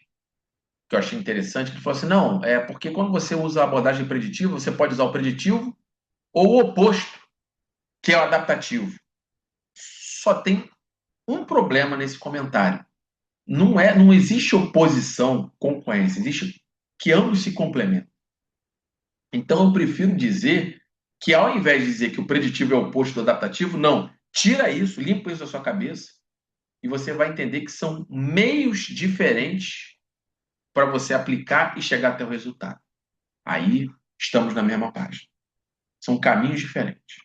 que eu achei interessante, que falou assim, não, é porque quando você usa a abordagem preditiva, você pode usar o preditivo ou o oposto, que é o adaptativo. Só tem um problema nesse comentário. Não existe oposição, concorrência, existe que ambos se complementam. Então eu prefiro dizer que ao invés de dizer que o preditivo é o oposto do adaptativo, não, tira isso, limpa isso da sua cabeça e você vai entender que são meios diferentes para você aplicar e chegar até o resultado. Aí estamos na mesma página. São caminhos diferentes.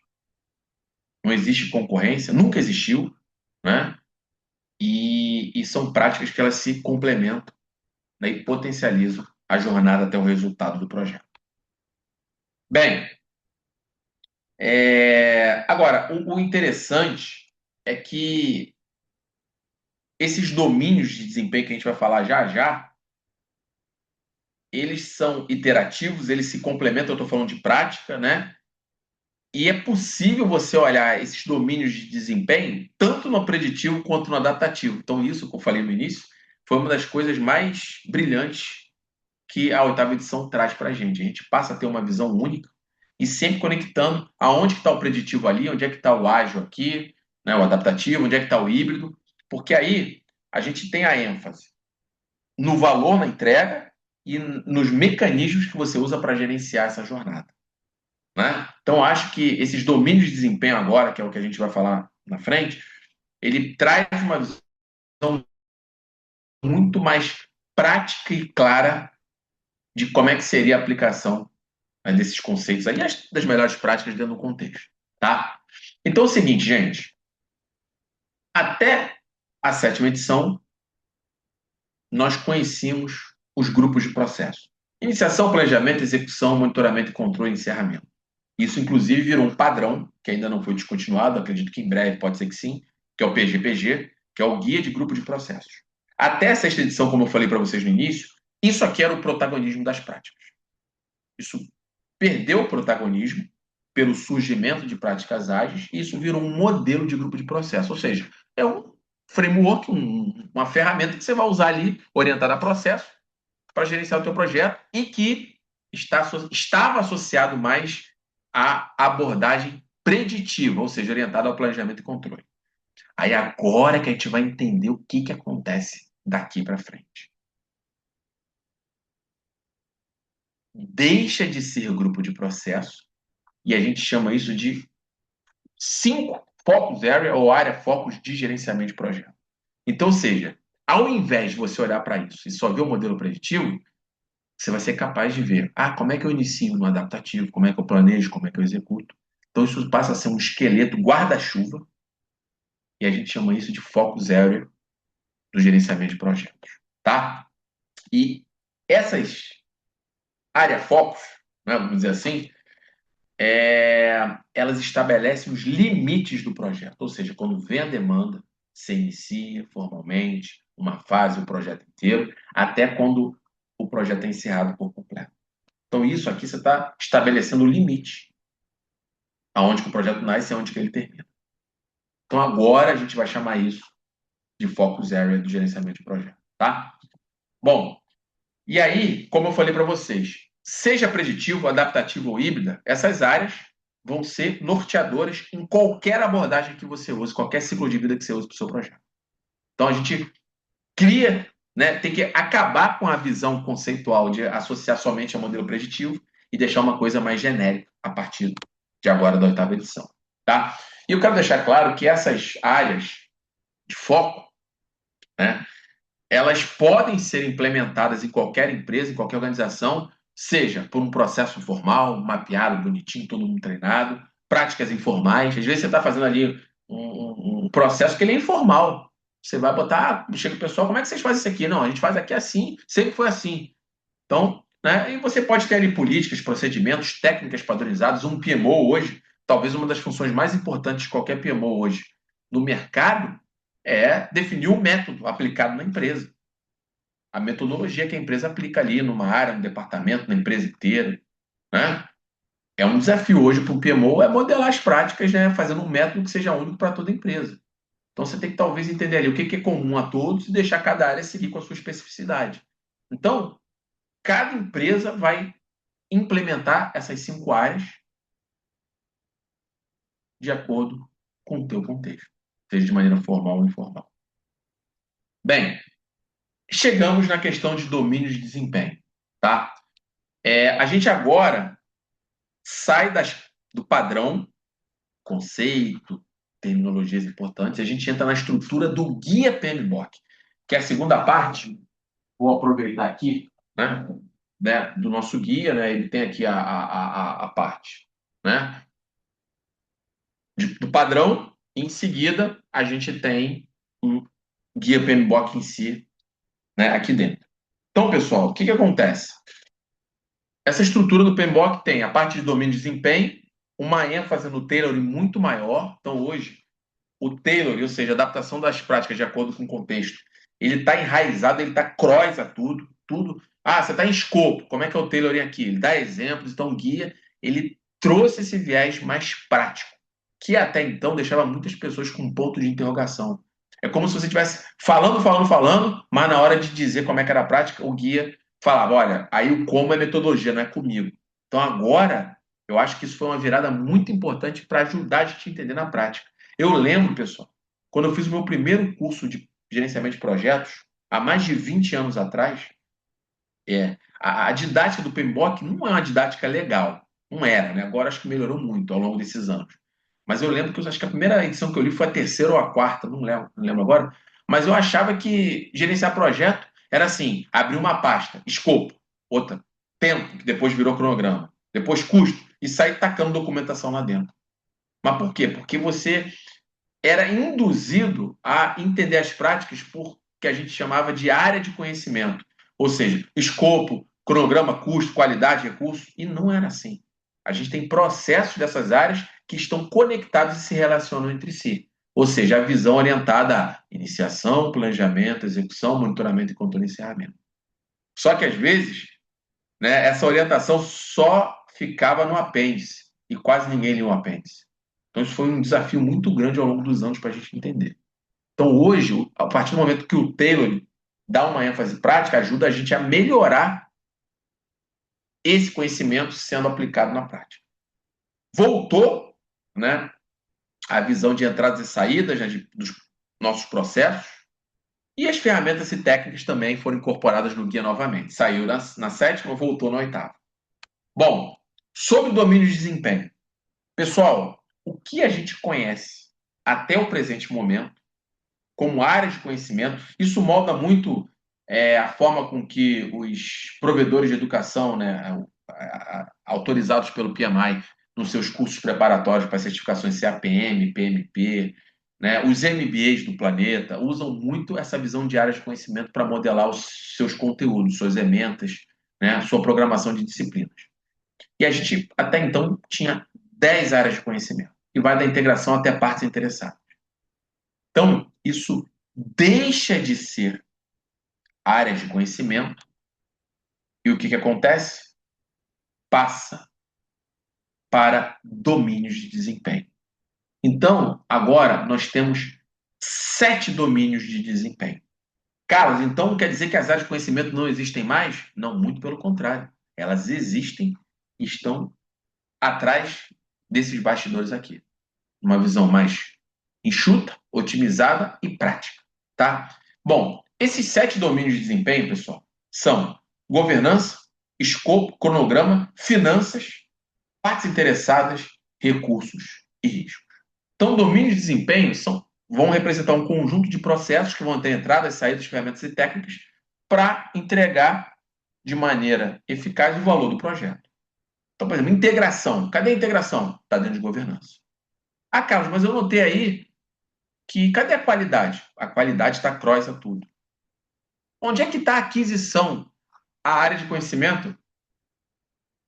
Não existe concorrência, nunca existiu, né? E são práticas que elas se complementam, né, e potencializam a jornada até o resultado do projeto. Bem, agora, o interessante é que esses domínios de desempenho que a gente vai falar já já, eles são iterativos, eles se complementam, eu estou falando de prática, né? E é possível você olhar esses domínios de desempenho tanto no preditivo quanto no adaptativo. Então, isso que eu falei no início foi uma das coisas mais brilhantes que a oitava edição traz para a gente. A gente passa a ter uma visão única e sempre conectando aonde que está o preditivo ali, onde é que está o ágil aqui, né, o adaptativo, onde é que está o híbrido, porque aí a gente tem a ênfase no valor na entrega e nos mecanismos que você usa para gerenciar essa jornada. Né? Então, acho que esses domínios de desempenho agora, que é o que a gente vai falar na frente, ele traz uma visão muito mais prática e clara de como é que seria a aplicação, né, desses conceitos aí, das melhores práticas dentro do contexto. Tá? Então é o seguinte, gente. Até a sétima edição, nós conhecíamos os grupos de processo. Iniciação, planejamento, execução, monitoramento, controle e encerramento. Isso, inclusive, virou um padrão, que ainda não foi descontinuado, acredito que em breve pode ser que sim, que é o PGPG, que é o Guia de Grupo de Processos. Até a sexta edição, como eu falei para vocês no início, isso aqui era o protagonismo das práticas. Isso perdeu o protagonismo pelo surgimento de práticas ágeis e isso virou um modelo de grupo de processo. Ou seja, é um framework, uma ferramenta que você vai usar ali, orientada a processo, para gerenciar o teu projeto e que estava associado mais à abordagem preditiva, ou seja, orientada ao planejamento e controle. Aí agora que a gente vai entender o que acontece daqui para frente. Deixa de ser grupo de processo e a gente chama isso de 5 focus area ou área focus de gerenciamento de projeto. Então, ou seja, ao invés de você olhar para isso e só ver o modelo preditivo, você vai ser capaz de ver, como é que eu inicio no adaptativo, como é que eu planejo, como é que eu executo. Então, isso passa a ser um esqueleto guarda-chuva e a gente chama isso de focus area do gerenciamento de projetos, tá? E essas áreas focus, né, vamos dizer assim, elas estabelecem os limites do projeto. Ou seja, quando vem a demanda, você inicia formalmente uma fase, o projeto inteiro, até quando o projeto é encerrado por completo. Então, isso aqui você está estabelecendo o limite, aonde que o projeto nasce e aonde que ele termina. Então, agora a gente vai chamar isso de Focus Area do gerenciamento de projeto, tá? Bom, e aí, como eu falei para vocês, seja preditivo, adaptativo ou híbrida, essas áreas vão ser norteadoras em qualquer abordagem que você use, qualquer ciclo de vida que você use para o seu projeto. Então, a gente cria, né, tem que acabar com a visão conceitual de associar somente ao modelo preditivo e deixar uma coisa mais genérica a partir de agora da oitava edição. Tá? E eu quero deixar claro que essas áreas de foco, né, elas podem ser implementadas em qualquer empresa, em qualquer organização, seja por um processo formal, mapeado, bonitinho, todo mundo treinado, práticas informais. Às vezes você está fazendo ali um processo que ele é informal. Você vai botar, chega o pessoal, como é que vocês fazem isso aqui? Não, a gente faz aqui assim, sempre foi assim. Então, né, e você pode ter ali políticas, procedimentos, técnicas padronizadas. Um PMO hoje talvez uma das funções mais importantes de qualquer PMO hoje no mercado é definir um método aplicado na empresa. A metodologia que a empresa aplica ali numa área, no departamento, na empresa inteira, né? É um desafio hoje para o PMO é modelar as práticas, né? Fazendo um método que seja único para toda a empresa. Então você tem que talvez entender ali o que é comum a todos e deixar cada área seguir com a sua especificidade. Então, cada empresa vai implementar essas 5 áreas de acordo com o teu contexto, seja de maneira formal ou informal. Bem, chegamos na questão de domínio de desempenho, tá? A gente agora sai do padrão, conceito, terminologias importantes, a gente entra na estrutura do guia PMBOK, que é a segunda parte. Vou aproveitar aqui, né, do nosso guia, né? Ele tem aqui a parte, né, do padrão. Em seguida, a gente tem o guia PMBOK em si, né, aqui dentro. Então, pessoal, o que que acontece? Essa estrutura do PMBOK tem a parte de domínio de desempenho, uma ênfase no tailoring muito maior. Então, hoje, o tailoring, ou seja, a adaptação das práticas de acordo com o contexto, ele está enraizado, ele está cross a tudo, tudo. Ah, você está em escopo, como é que é o tailoring aqui? Ele dá exemplos, então o guia, ele trouxe esse viés mais prático, que até então deixava muitas pessoas com um ponto de interrogação. É como se você estivesse falando, falando, falando, mas na hora de dizer como é que era a prática, o guia falava, olha, aí o como é metodologia, não é comigo. Então agora, eu acho que isso foi uma virada muito importante para ajudar a gente a entender na prática. Eu lembro, pessoal, quando eu fiz o meu primeiro curso de gerenciamento de projetos, há mais de 20 anos atrás, a didática do PMBOK não é uma didática legal. Não era, né? Agora acho que melhorou muito ao longo desses anos. Mas eu lembro que acho que a primeira edição que eu li foi a terceira ou a quarta, não lembro agora. Mas eu achava que gerenciar projeto era assim: abrir uma pasta, escopo, outra, tempo, que depois virou cronograma, depois custo, e sair tacando documentação lá dentro. Mas por quê? Porque você era induzido a entender as práticas por que a gente chamava de área de conhecimento, ou seja, escopo, cronograma, custo, qualidade, recurso, e não era assim. A gente tem processos dessas áreas que estão conectados e se relacionam entre si. Ou seja, a visão orientada a iniciação, planejamento, execução, monitoramento e controle e encerramento. Só que às vezes, né, essa orientação só ficava no apêndice e quase ninguém lia o apêndice. Então, isso foi um desafio muito grande ao longo dos anos para a gente entender. Então, hoje, a partir do momento que o Taylor dá uma ênfase prática, ajuda a gente a melhorar esse conhecimento sendo aplicado na prática. Voltou, né, a visão de entradas e saídas, né, dos nossos processos, e as ferramentas e técnicas também foram incorporadas no guia novamente. Saiu na sétima, voltou na oitava. Bom, sobre domínio de desempenho. Pessoal, o que a gente conhece até o presente momento como área de conhecimento, isso molda muito a forma com que os provedores de educação, né, autorizados pelo PMI, nos seus cursos preparatórios para certificações CAPM, PMP, né, os MBAs do planeta, usam muito essa visão de área de conhecimento para modelar os seus conteúdos, suas ementas, né, sua programação de disciplinas. E a gente, até então, tinha 10 áreas de conhecimento, e vai da integração até partes interessadas. Então, isso deixa de ser áreas de conhecimento e o que acontece? Passa para domínios de desempenho. Então, agora nós temos 7 domínios de desempenho. Carlos, então quer dizer que as áreas de conhecimento não existem mais? Não, muito pelo contrário. Elas existem e estão atrás desses bastidores aqui. Uma visão mais enxuta, otimizada e prática, tá? Bom, esses 7 domínios de desempenho, pessoal, são governança, escopo, cronograma, finanças, partes interessadas, recursos e riscos. Então, domínios de desempenho vão representar um conjunto de processos que vão ter entradas, saídas, ferramentas e técnicas para entregar de maneira eficaz o valor do projeto. Então, por exemplo, integração. Cadê a integração? Está dentro de governança. Ah, Carlos, mas eu notei aí que cadê a qualidade? A qualidade está cross a tudo. Onde é que está a aquisição, a área de conhecimento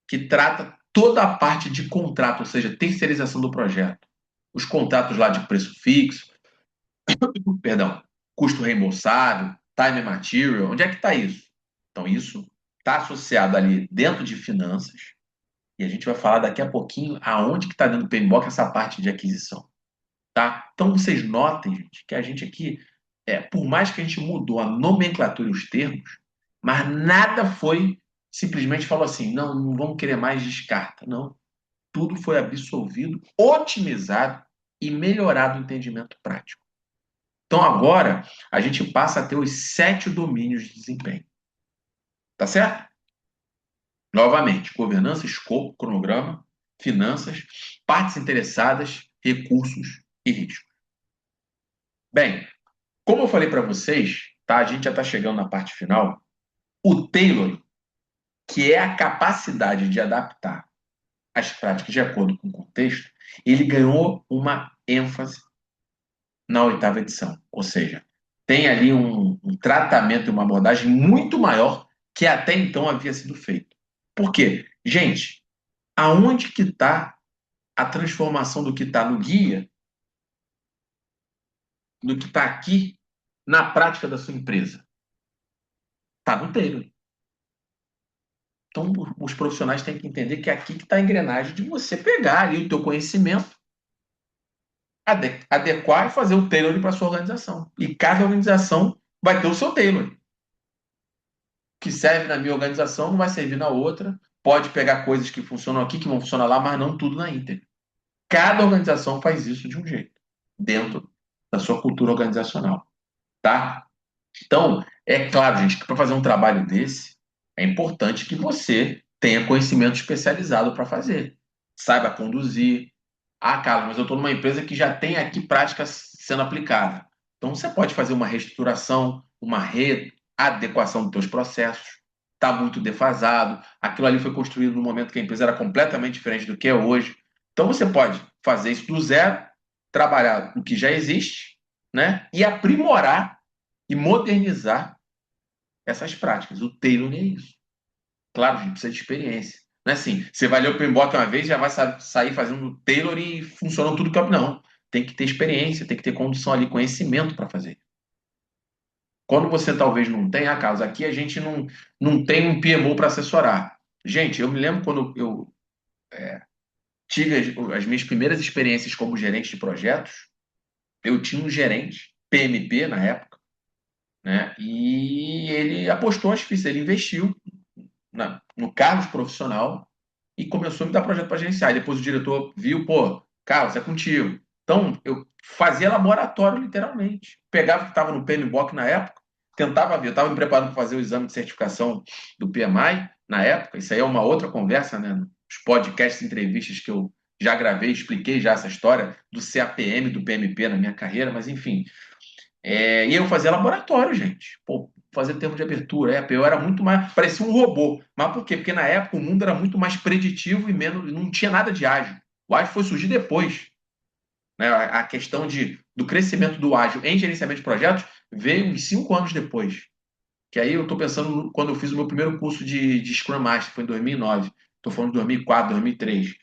que trata toda a parte de contrato, ou seja, terceirização do projeto. Os contratos lá de preço fixo, perdão, custo reembolsável, time and material, onde é que está isso? Então, isso está associado ali dentro de finanças, e a gente vai falar daqui a pouquinho aonde que está dentro do PMBOK essa parte de aquisição, tá? Então, vocês notem, gente, que a gente aqui, por mais que a gente mudou a nomenclatura e os termos, mas nada foi simplesmente falou assim, não, não vamos querer mais descarta. Não, tudo foi absolvido, otimizado e melhorado o entendimento prático. Então, agora, a gente passa a ter os 7 domínios de desempenho. Tá certo? Novamente, governança, escopo, cronograma, finanças, partes interessadas, recursos e risco. Bem, como eu falei para vocês, tá? A gente já está chegando na parte final. O tailoring, que é a capacidade de adaptar as práticas de acordo com o contexto, ele ganhou uma ênfase na oitava edição. Ou seja, tem ali um tratamento e uma abordagem muito maior que até então havia sido feito. Por quê? Gente, aonde que está a transformação do que está no guia, do que está aqui, na prática da sua empresa? Está no tailor. Então, os profissionais têm que entender que é aqui que está a engrenagem de você pegar ali o teu conhecimento, adequar e fazer o tailor para a sua organização. E cada organização vai ter o seu tailor. O que serve na minha organização não vai servir na outra. Pode pegar coisas que funcionam aqui, que vão funcionar lá, mas não tudo na íntegra. Cada organização faz isso de um jeito, dentro da sua cultura organizacional, tá? Então, é claro, gente, que para fazer um trabalho desse, é importante que você tenha conhecimento especializado para fazer. Saiba conduzir. Ah, Carlos, mas eu estou numa empresa que já tem aqui práticas sendo aplicadas. Então, você pode fazer uma reestruturação, uma readequação dos seus processos. Está muito defasado. Aquilo ali foi construído no momento que a empresa era completamente diferente do que é hoje. Então, você pode fazer isso do zero, trabalhar o que já existe, né? E aprimorar e modernizar essas práticas. O tailoring é isso. Claro, a gente precisa de experiência. Não é assim, você vai ler o Pembok uma vez e já vai sair fazendo tailoring e funcionando tudo que é. Não. Tem que ter experiência, tem que ter condição ali, conhecimento para fazer. Quando você talvez não tenha, Carlos, aqui a gente não tem um PMO para assessorar. Gente, eu me lembro quando eu tive as minhas primeiras experiências como gerente de projetos, eu tinha um gerente, PMP na época, né? E ele apostou as fichas, ele investiu no cargo profissional e começou a me dar projeto para gerenciar. E depois o diretor viu, pô, Carlos, é contigo. Então, eu fazia laboratório, literalmente. Pegava o que estava no PMBOK na época, tentava ver, eu estava me preparando para fazer o exame de certificação do PMI na época. Isso aí é uma outra conversa, né? Os podcasts, entrevistas que eu já gravei, expliquei já essa história do CAPM, do PMP na minha carreira, mas enfim, e eu fazia laboratório, gente. Pô, fazer termo de abertura. Eu era muito mais. Parecia um robô. Mas por quê? Porque na época o mundo era muito mais preditivo e menos. Não tinha nada de ágil. O ágil foi surgir depois. Né? A questão do crescimento do ágil em gerenciamento de projetos veio uns 5 anos depois. Que aí eu estou pensando quando eu fiz o meu primeiro curso de Scrum Master, foi em 2009. Estou falando de 2004, 2003.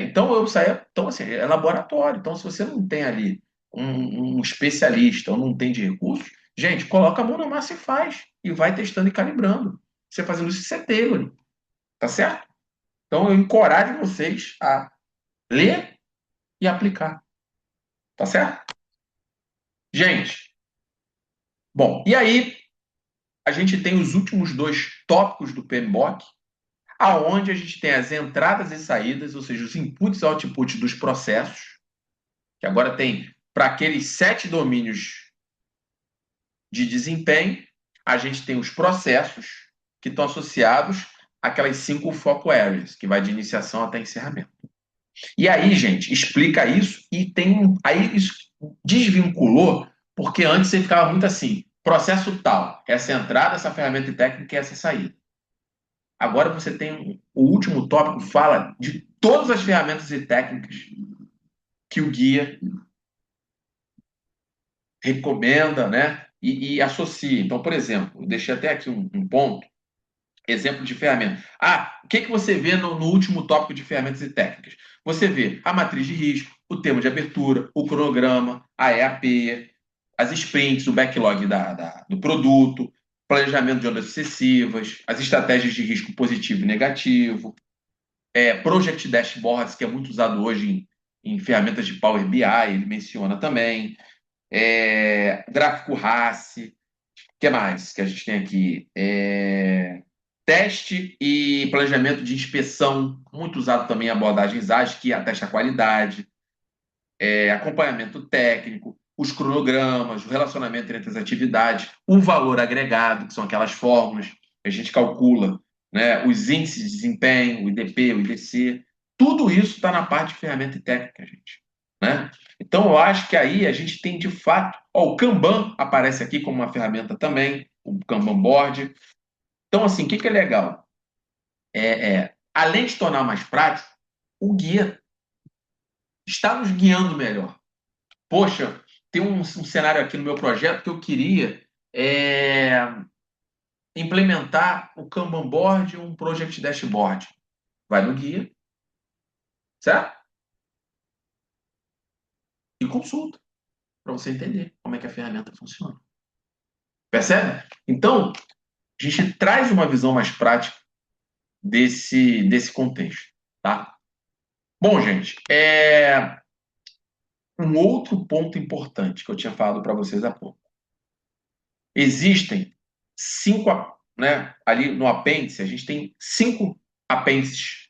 Então eu saía, então assim, é laboratório. Então se você não tem ali um especialista ou não tem de recursos, gente, coloca a mão na massa e faz e vai testando e calibrando. Você fazendo isso, você é tailoring, tá certo? Então eu encorajo vocês a ler e aplicar, tá certo? Gente, bom, e aí a gente tem os últimos dois tópicos do PMBOK, aonde a gente tem as entradas e saídas, ou seja, os inputs e outputs dos processos, que agora tem para aqueles 7 domínios de desempenho, a gente tem os processos que estão associados àquelas 5 foco areas, que vai de iniciação até encerramento. E aí, gente, explica isso e tem. Aí isso desvinculou, porque antes você ficava muito assim: processo tal, essa entrada, essa ferramenta técnica e essa saída. Agora você tem o último tópico, fala de todas as ferramentas e técnicas que o guia recomenda, né? E associa. Então, por exemplo, eu deixei até aqui um ponto Exemplo de ferramenta. O que você vê no último tópico de ferramentas e técnicas? Você vê a matriz de risco, o termo de abertura, o cronograma, a EAP, as sprints, o backlog do produto, planejamento de ondas sucessivas, as estratégias de risco positivo e negativo, Project Dashboards, que é muito usado hoje em ferramentas de Power BI, ele menciona também, gráfico RACE, o que mais que a gente tem aqui? Teste e planejamento de inspeção, muito usado também em abordagens ágeis, que atesta a qualidade, acompanhamento técnico, os cronogramas, o relacionamento entre as atividades, o valor agregado, que são aquelas fórmulas que a gente calcula, né, os índices de desempenho, o IDP, o IDC, tudo isso está na parte de ferramenta e técnica, gente. Né? Então, eu acho que aí a gente tem de fato. O Kanban aparece aqui como uma ferramenta também, o Kanban Board. Então, assim, o que é legal? Além de tornar mais prático, o guia está nos guiando melhor. Poxa, tem um cenário aqui no meu projeto que eu queria é, implementar o Kanban Board e um Project Dashboard. Vai no guia, certo? E consulta, para você entender como é que a ferramenta funciona. Percebe? Então, a gente traz uma visão mais prática desse contexto. Tá? Bom, gente, um outro ponto importante que eu tinha falado para vocês há pouco. Existem cinco, né, ali no apêndice, a gente tem 5 apêndices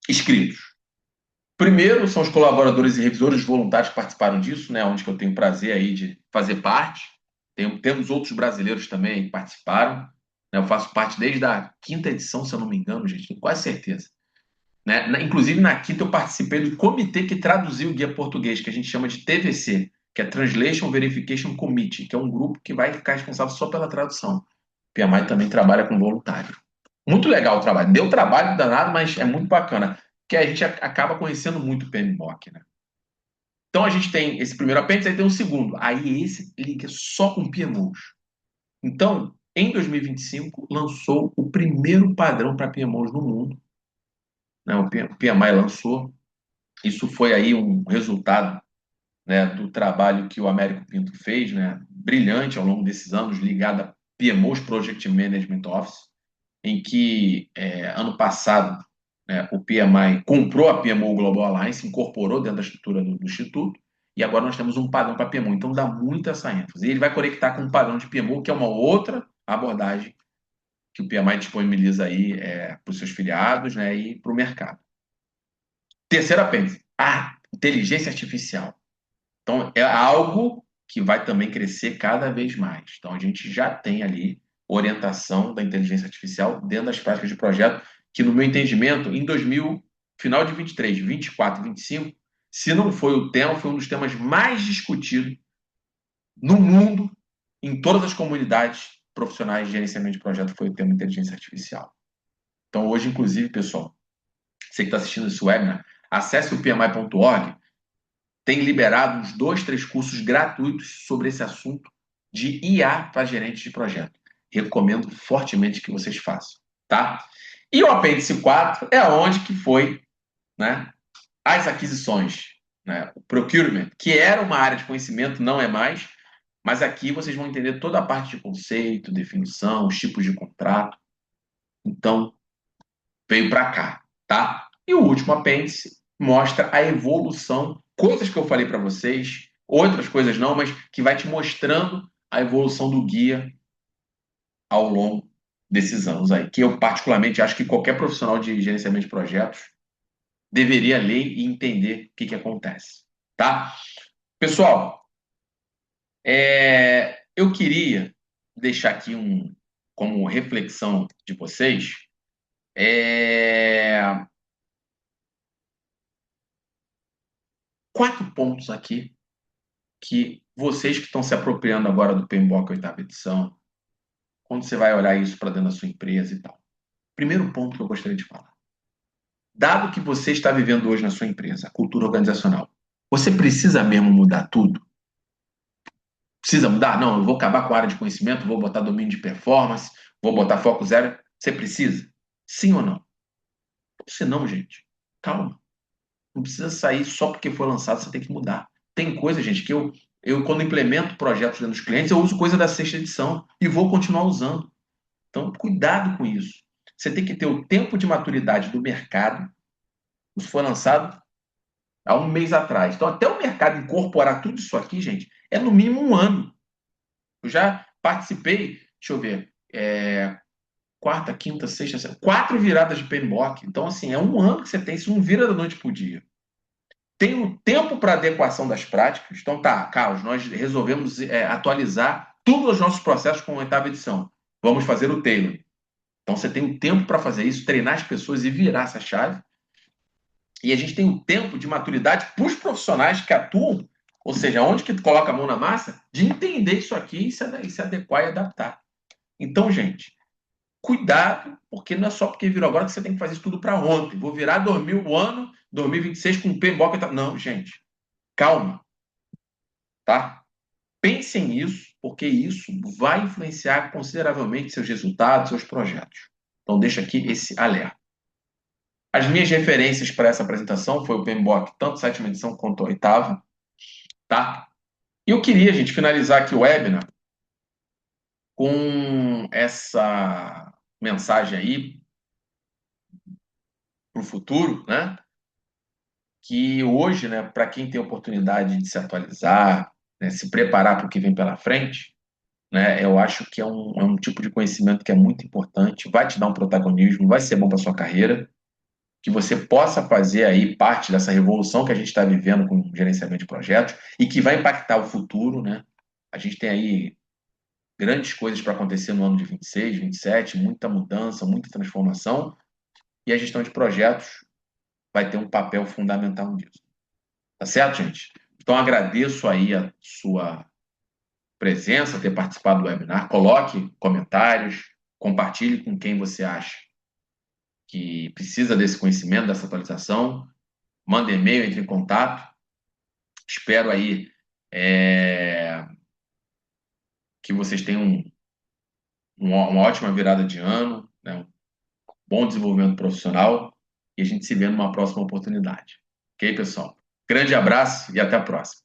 escritos. Primeiro são os colaboradores e revisores voluntários que participaram disso, né, onde que eu tenho o prazer aí de fazer parte. Temos outros brasileiros também que participaram. Né, eu faço parte desde a quinta edição, se eu não me engano, gente, tenho quase certeza. Né? Inclusive, na quinta, eu participei do comitê que traduziu o guia português, que a gente chama de TVC, que é Translation Verification Committee, que é um grupo que vai ficar responsável só pela tradução. O PMI também trabalha com voluntário. Muito legal o trabalho. Deu trabalho danado, mas é muito bacana, porque a gente acaba conhecendo muito o PMBOK, né? Então, a gente tem esse primeiro apêndice, aí tem um segundo. Aí, esse liga só com PMOs. Então, em 2025, lançou o primeiro padrão para PMOs no mundo. Né? O PMI lançou. Isso foi aí um resultado, né, do trabalho que o Américo Pinto fez, né, brilhante ao longo desses anos, ligado a PMOs, Project Management Office, em que ano passado, né, o PMI comprou a PMO Global Alliance, incorporou dentro da estrutura do Instituto, e agora nós temos um padrão para PMO, então dá muito essa ênfase. E ele vai conectar com um padrão de PMO, que é uma outra abordagem que o PMI disponibiliza aí para os seus filiados, né, e para o mercado. Terceiro apêndice, inteligência artificial. Então, é algo que vai também crescer cada vez mais. Então, a gente já tem ali orientação da inteligência artificial dentro das práticas de projeto, que, no meu entendimento, em 2000, final de 23, 24 e 25, se não foi o tema, foi um dos temas mais discutidos no mundo, em todas as comunidades profissionais de gerenciamento de projeto, foi o tema inteligência artificial. Então, hoje, inclusive, pessoal, você que está assistindo esse webinar, acesse o pmi.org, tem liberado uns 2, 3 cursos gratuitos sobre esse assunto de IA para gerentes de projeto. Recomendo fortemente que vocês façam, tá? E o apêndice 4 é onde que foi, né, as aquisições, né, o procurement, que era uma área de conhecimento, não é mais, mas aqui vocês vão entender toda a parte de conceito, definição, os tipos de contrato. Então, veio para cá, tá? E o último apêndice mostra a evolução, coisas que eu falei para vocês, outras coisas não, mas que vai te mostrando a evolução do guia ao longo desses anos aí, que eu particularmente acho que qualquer profissional de gerenciamento de projetos deveria ler e entender o que acontece, tá? Pessoal, eu queria deixar aqui como reflexão de vocês, é, 4 pontos aqui que vocês que estão se apropriando agora do PMBOK oitava edição, quando você vai olhar isso para dentro da sua empresa e tal. Primeiro ponto que eu gostaria de falar. Dado que você está vivendo hoje na sua empresa, a cultura organizacional, você precisa mesmo mudar tudo? Precisa mudar? Não, eu vou acabar com a área de conhecimento, vou botar domínio de performance, vou botar foco zero. Você precisa? Sim ou não? Se não, gente, calma. Não precisa sair só porque foi lançado, você tem que mudar. Tem coisa, gente, que eu quando implemento projetos dentro dos clientes, eu uso coisa da sexta edição e vou continuar usando. Então, cuidado com isso. Você tem que ter o tempo de maturidade do mercado. Isso foi lançado há um mês atrás. Então, até o mercado incorporar tudo isso aqui, gente, é no mínimo um ano. Eu já participei, deixa eu ver, quarta, quinta, sexta, quatro viradas de PMBOK. Então, assim, é um ano que você tem, isso não vira da noite para o dia. Tem o tempo para adequação das práticas. Então, tá, Carlos, nós resolvemos atualizar todos os nossos processos com a oitava edição. Vamos fazer o tailor. Então, você tem o tempo para fazer isso, treinar as pessoas e virar essa chave. E a gente tem o tempo de maturidade para os profissionais que atuam, ou seja, onde que coloca a mão na massa, de entender isso aqui e se adequar e adaptar. Então, gente, cuidado, porque não é só porque virou agora que você tem que fazer isso tudo para ontem. Vou virar 2000, o ano 2026 com PMBOK. Não, gente, calma, tá? Pensem nisso, porque isso vai influenciar consideravelmente seus resultados, seus projetos. Então, deixa aqui esse alerta. As minhas referências para essa apresentação foi o PMBOK, tanto sétima edição quanto a oitava, tá? E eu queria, gente, finalizar aqui o webinar com essa mensagem aí para o futuro, né? Que hoje, né, para quem tem oportunidade de se atualizar, né, se preparar para o que vem pela frente, né, eu acho que é um tipo de conhecimento que é muito importante, vai te dar um protagonismo, vai ser bom para sua carreira, que você possa fazer aí parte dessa revolução que a gente está vivendo com o gerenciamento de projetos e que vai impactar o futuro, né? A gente tem aí grandes coisas para acontecer no ano de 26, 27, muita mudança, muita transformação, e a gestão de projetos vai ter um papel fundamental nisso. Tá certo, gente? Então agradeço aí a sua presença, ter participado do webinar. Coloque comentários, compartilhe com quem você acha que precisa desse conhecimento, dessa atualização. Manda e-mail, entre em contato. Espero aí que vocês tenham uma ótima virada de ano, né? Um bom desenvolvimento profissional e a gente se vê numa próxima oportunidade. Ok, pessoal? Grande abraço e até a próxima.